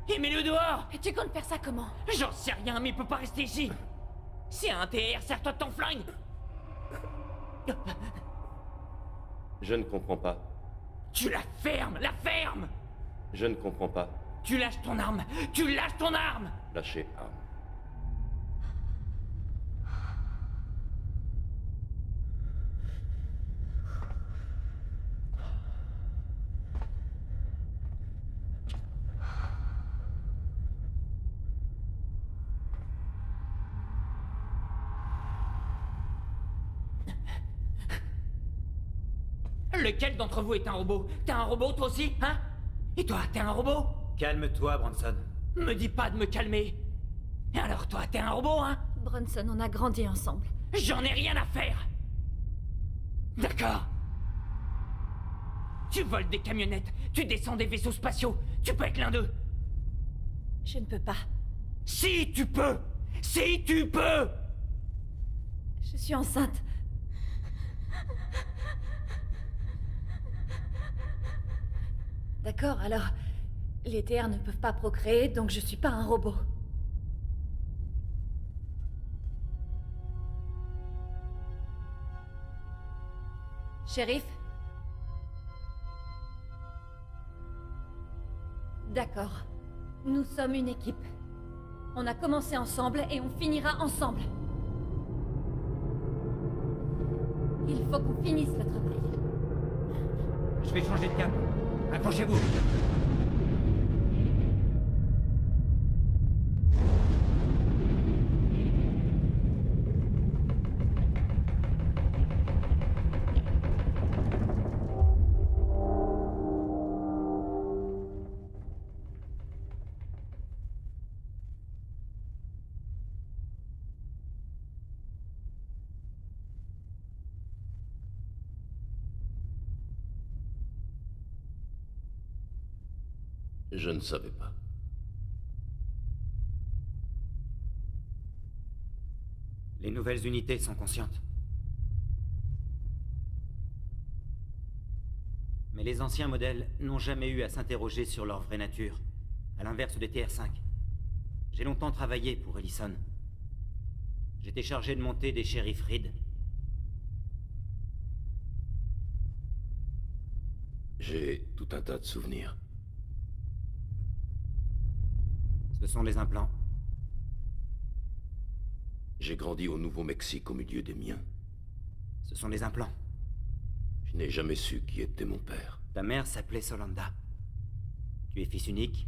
Et mets-le dehors! Et tu comptes faire ça comment? J'en sais rien, mais il peut pas rester ici! C'est un TR, serre-toi de ton flingue! Je ne comprends pas. Tu la fermes! La ferme! Je ne comprends pas. Tu lâches ton arme! Tu lâches ton arme! Lâchez arme. Lequel d'entre vous est un robot? T'es un robot toi aussi, hein? Et toi, t'es un robot? Calme-toi, Bronson. Me dis pas de me calmer. Et alors toi, t'es un robot, hein? Bronson, on a grandi ensemble. J'en ai rien à faire. D'accord. Tu voles des camionnettes, tu descends des vaisseaux spatiaux. Tu peux être l'un d'eux. Je ne peux pas. Si tu peux! Si tu peux! Je suis enceinte. D'accord, alors... Les TR ne peuvent pas procréer, donc je suis pas un robot. Shérif? D'accord. Nous sommes une équipe. On a commencé ensemble et on finira ensemble. Il faut qu'on finisse le travail. Je vais changer de cap. Accrochez-vous. Je ne savais pas. Les nouvelles unités sont conscientes. Mais les anciens modèles n'ont jamais eu à s'interroger sur leur vraie nature, à l'inverse des TR5. J'ai longtemps travaillé pour Ellison. J'étais chargé de monter des shérifs Reed. J'ai tout un tas de souvenirs. Ce sont les implants. J'ai grandi au Nouveau-Mexique au milieu des miens. Ce sont les implants. Je n'ai jamais su qui était mon père. Ta mère s'appelait Solanda. Tu es fils unique.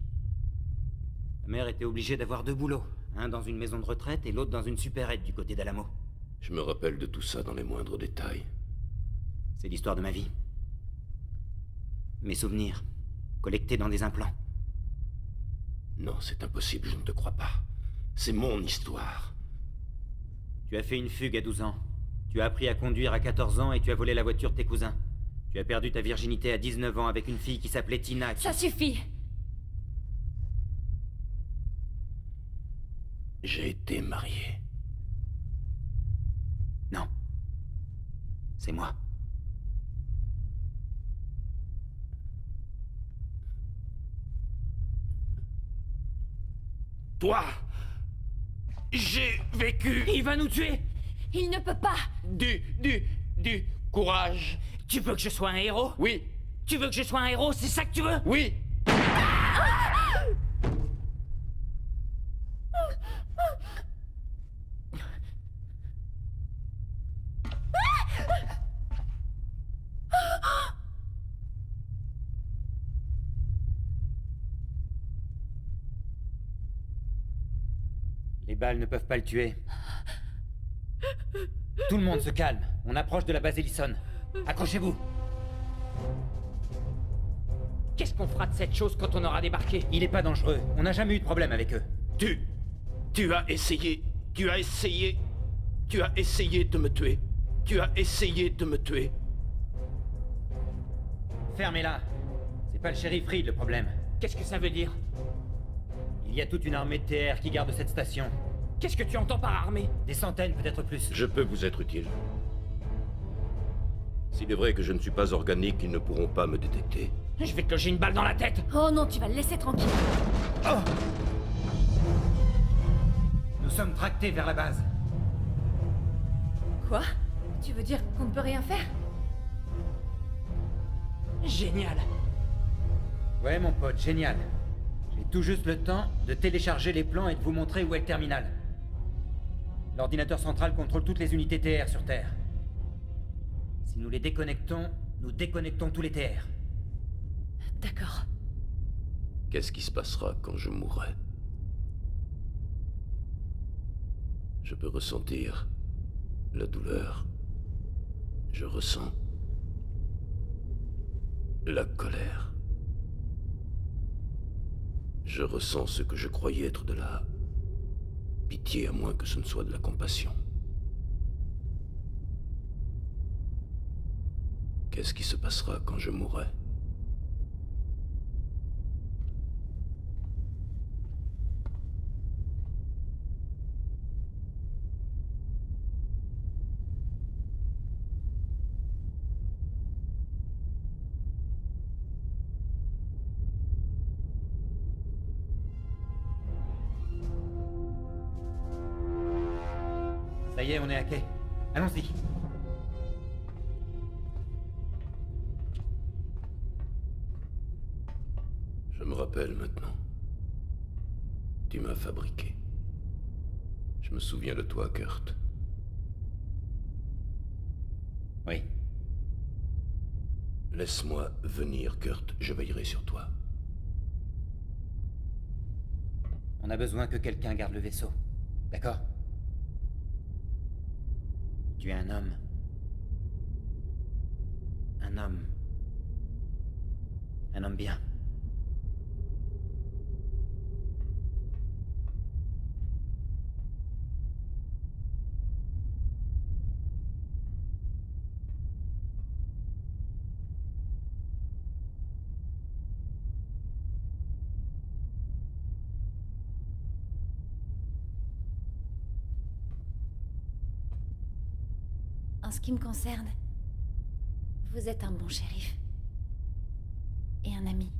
Ta mère était obligée d'avoir 2 boulots. Un dans une maison de retraite et l'autre dans une supérette du côté d'Alamo. Je me rappelle de tout ça dans les moindres détails. C'est l'histoire de ma vie. Mes souvenirs, collectés dans des implants. Non, c'est impossible, je ne te crois pas. C'est mon histoire. Tu as fait une fugue à 12 ans. Tu as appris à conduire à 14 ans et tu as volé la voiture de tes cousins. Tu as perdu ta virginité à 19 ans avec une fille qui s'appelait Tina. Ça suffit. J'ai été marié. Non. C'est moi. Toi, j'ai vécu. Il va nous tuer. Il ne peut pas. Du courage. Tu veux que je sois un héros? Oui. Tu veux que je sois un héros, c'est ça que tu veux? Oui. Les balles ne peuvent pas le tuer. Tout le monde se calme. On approche de la base Ellison. Accrochez-vous. Qu'est-ce qu'on fera de cette chose quand on aura débarqué? Il est pas dangereux. On n'a jamais eu de problème avec eux. Tu as essayé de me tuer. Tu as essayé de me tuer. Fermez-la. C'est pas le shérif Reed le problème. Qu'est-ce que ça veut dire? Il y a toute une armée de TR qui garde cette station. Qu'est-ce que tu entends par armée? Des centaines, peut-être plus. Je peux vous être utile. S'il est vrai que je ne suis pas organique, ils ne pourront pas me détecter. Je vais te loger une balle dans la tête. Oh non, tu vas le laisser tranquille. Oh! Nous sommes tractés vers la base. Quoi? Tu veux dire qu'on ne peut rien faire? Génial. Ouais, mon pote, génial. J'ai tout juste le temps de télécharger les plans et de vous montrer où est le terminal. L'ordinateur central contrôle toutes les unités TR sur Terre. Si nous les déconnectons, nous déconnectons tous les TR. D'accord. Qu'est-ce qui se passera quand je mourrai? Je peux ressentir la douleur. Je ressens la colère. Je ressens ce que je croyais être de la pitié, à moins que ce ne soit de la compassion. Qu'est-ce qui se passera quand je mourrai? Ça y est, on est à quai. Allons-y. Je me rappelle maintenant. Tu m'as fabriqué. Je me souviens de toi, Kurt. Oui. Laisse-moi venir, Kurt. Je veillerai sur toi. On a besoin que quelqu'un garde le vaisseau. D'accord? Tu es un homme. Un homme. Un homme bien. En ce qui me concerne, vous êtes un bon shérif. Et un ami.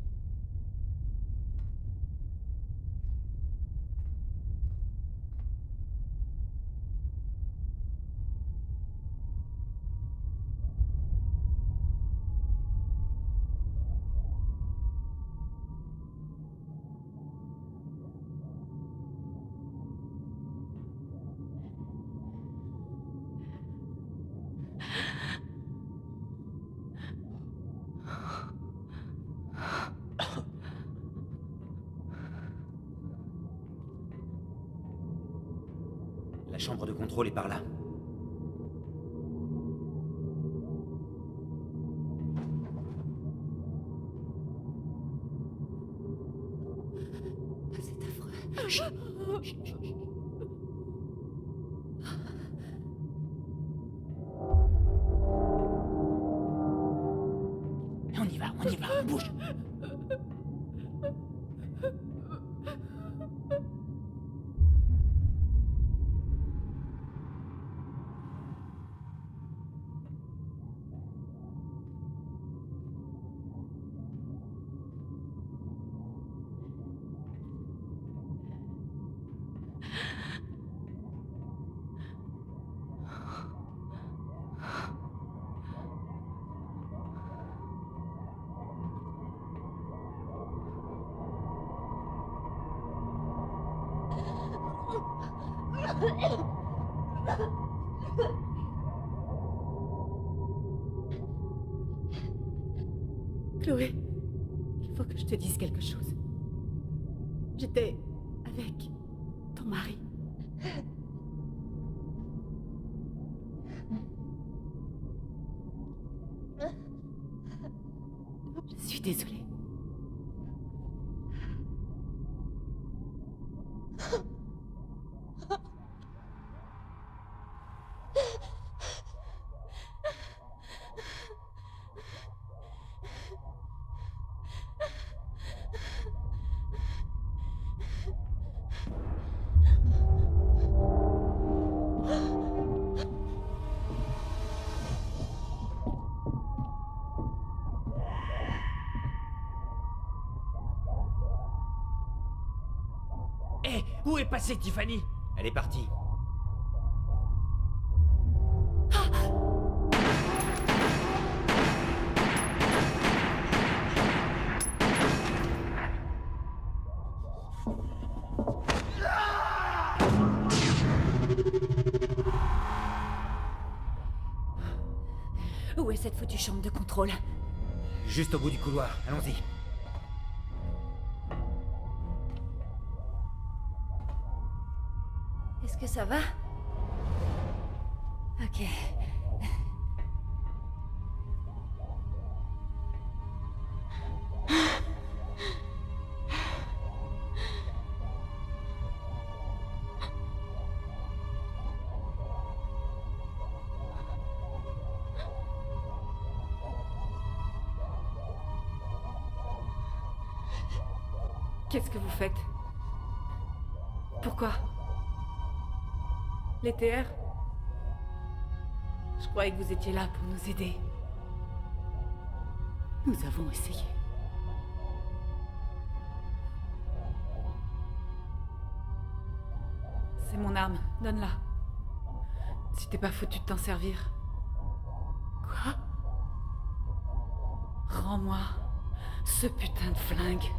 La chambre de contrôle est par là. C'est affreux. Chut. Chut, chut, chut. On y va, on bouge. Chloé, il faut que je te dise quelque chose. J'étais avec ton mari. Je suis désolée. Hé, où est passée Tiffany? Elle est partie. Où est cette foutue chambre de contrôle? Juste au bout du couloir. Allons-y. Est-ce que ça va? Ok. Qu'est-ce que vous faites? Pourquoi? Les TR? Je croyais que vous étiez là pour nous aider. Nous avons essayé. C'est mon arme, donne-la. Si t'es pas foutu de t'en servir. Quoi? Rends-moi ce putain de flingue.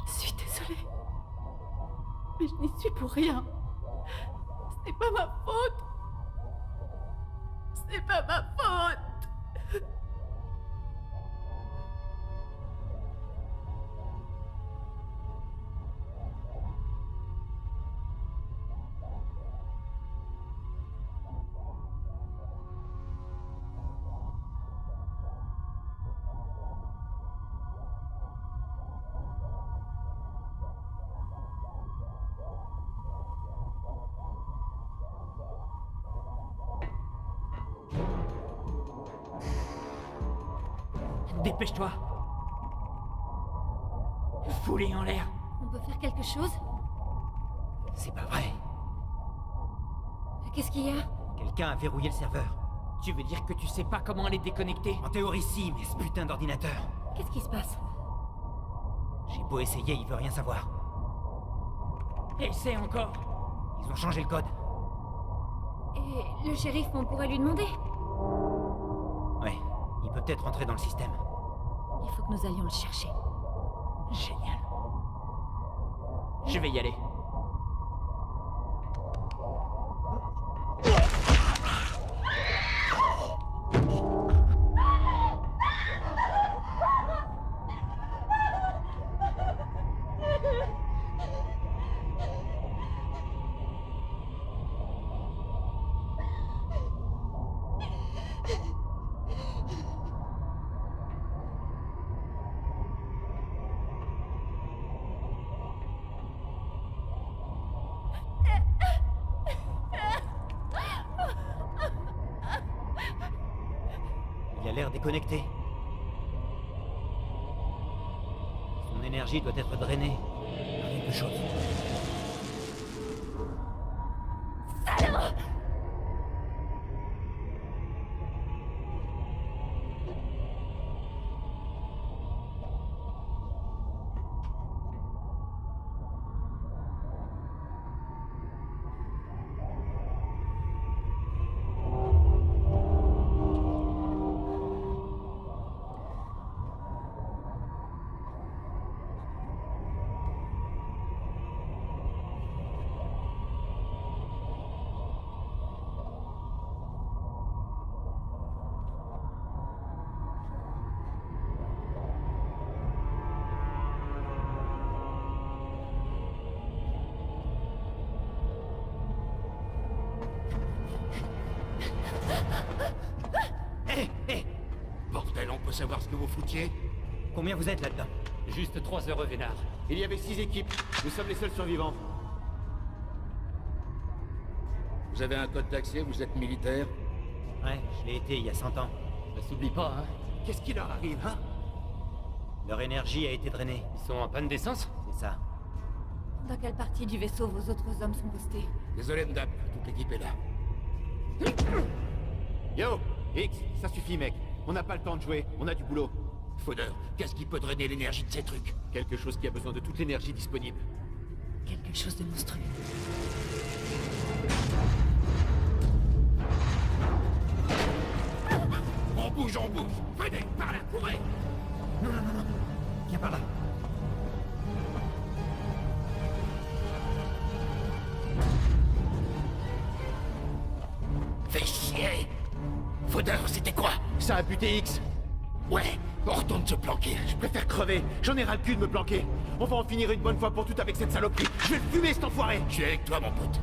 Je suis désolée. Mais je n'y suis pour rien. Ce n'est pas ma faute. Ce n'est pas ma faute. Dépêche-toi. Fous-les en l'air. On peut faire quelque chose? C'est pas vrai. Qu'est-ce qu'il y a? Quelqu'un a verrouillé le serveur. Tu veux dire que tu sais pas comment les déconnecter? En théorie, si, mais ce putain d'ordinateur. Qu'est-ce qui se passe? J'ai beau essayer, il veut rien savoir. Essaie encore. Ils ont changé le code. Et le shérif, on pourrait lui demander? Ouais, il peut peut-être entrer dans le système. Il faut que nous allions le chercher. Génial. Je vais y aller. Il a l'air déconnecté. Son énergie doit être drainée par quelque chose. Salaud! Bordel, on peut savoir ce que vous foutiez? Combien vous êtes là-dedans? Juste 3 heures, Vénard. Il y avait 6 équipes. Nous sommes les seuls survivants. Vous avez un code d'accès, vous êtes militaire? Ouais, je l'ai été il y a 100 ans. Ça s'oublie pas, hein. Qu'est-ce qui leur arrive, hein? Leur énergie a été drainée. Ils sont en panne d'essence? C'est ça. Dans quelle partie du vaisseau vos autres hommes sont postés? Désolé, madame, toute l'équipe est là. Yo, X, ça suffit, mec. On n'a pas le temps de jouer, on a du boulot. Fodder, qu'est-ce qui peut drainer l'énergie de ces trucs? Quelque chose qui a besoin de toute l'énergie disponible. Quelque chose de monstrueux. On bouge, on bouge! Venez, par là, courez! Non. Viens par là. Fais chier! Fodder, c'était quoi? Ça a buté X. Ouais, on retourne se planquer. Je préfère crever. J'en ai ras le cul de me planquer. On va en finir une bonne fois pour toutes avec cette saloperie. Je vais le fumer, cet enfoiré. Je suis avec toi, mon pote.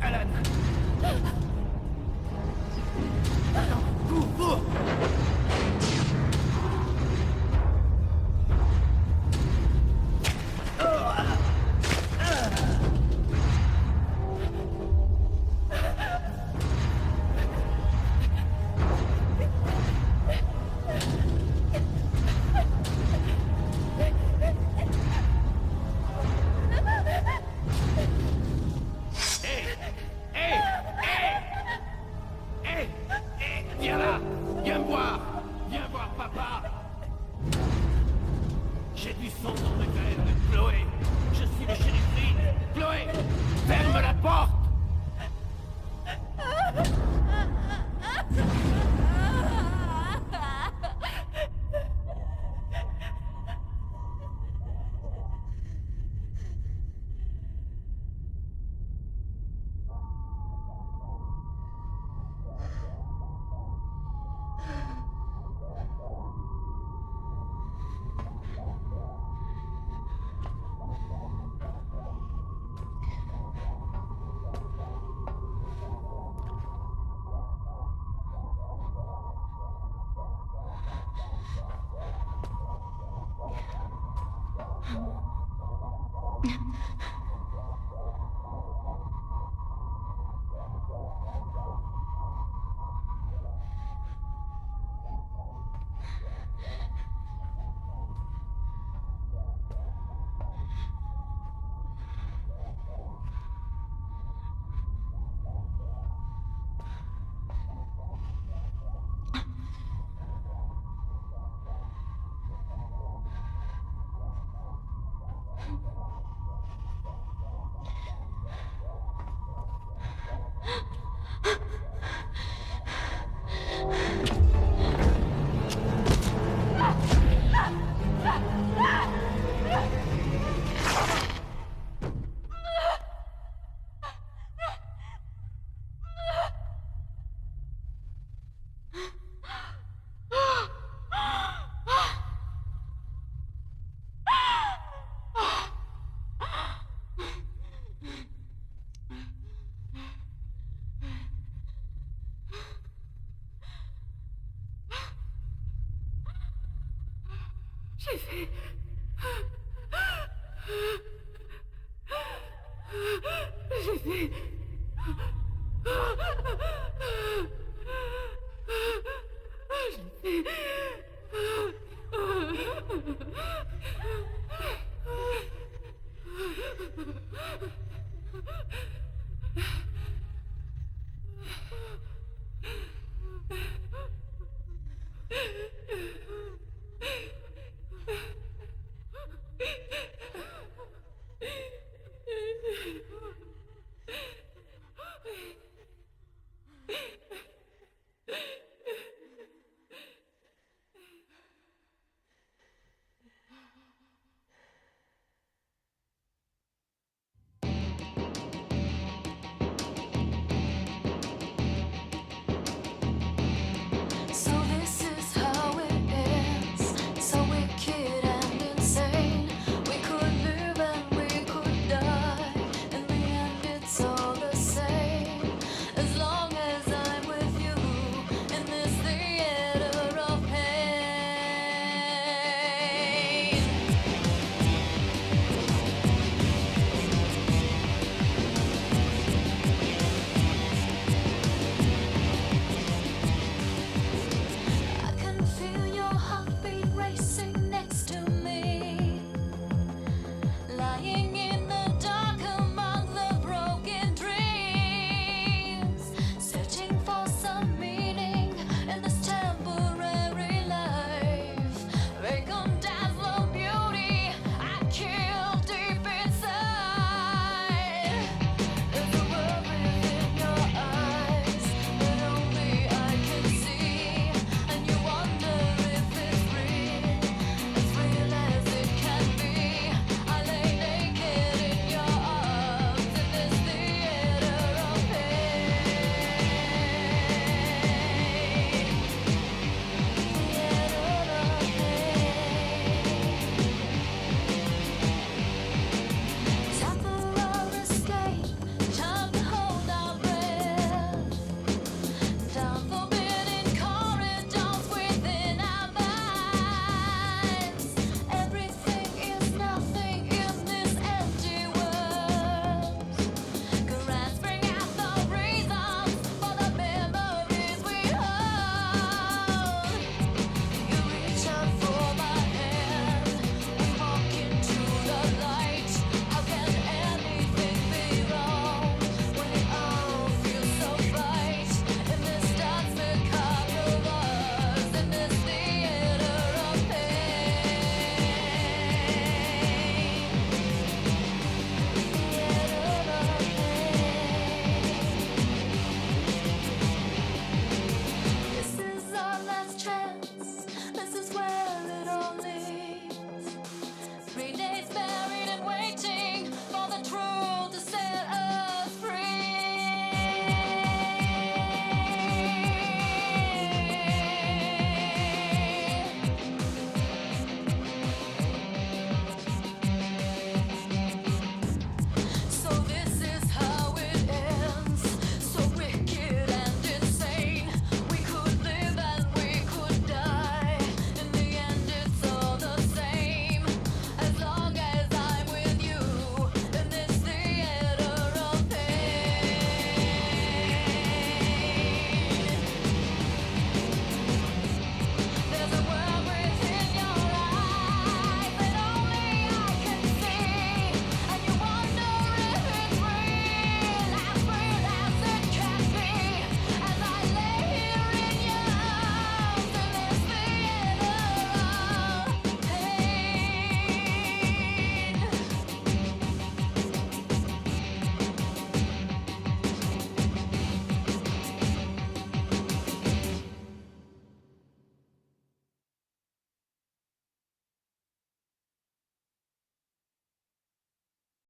Alan. Cours. Je l'ai fait. Je l'ai fait. Je l'ai fait.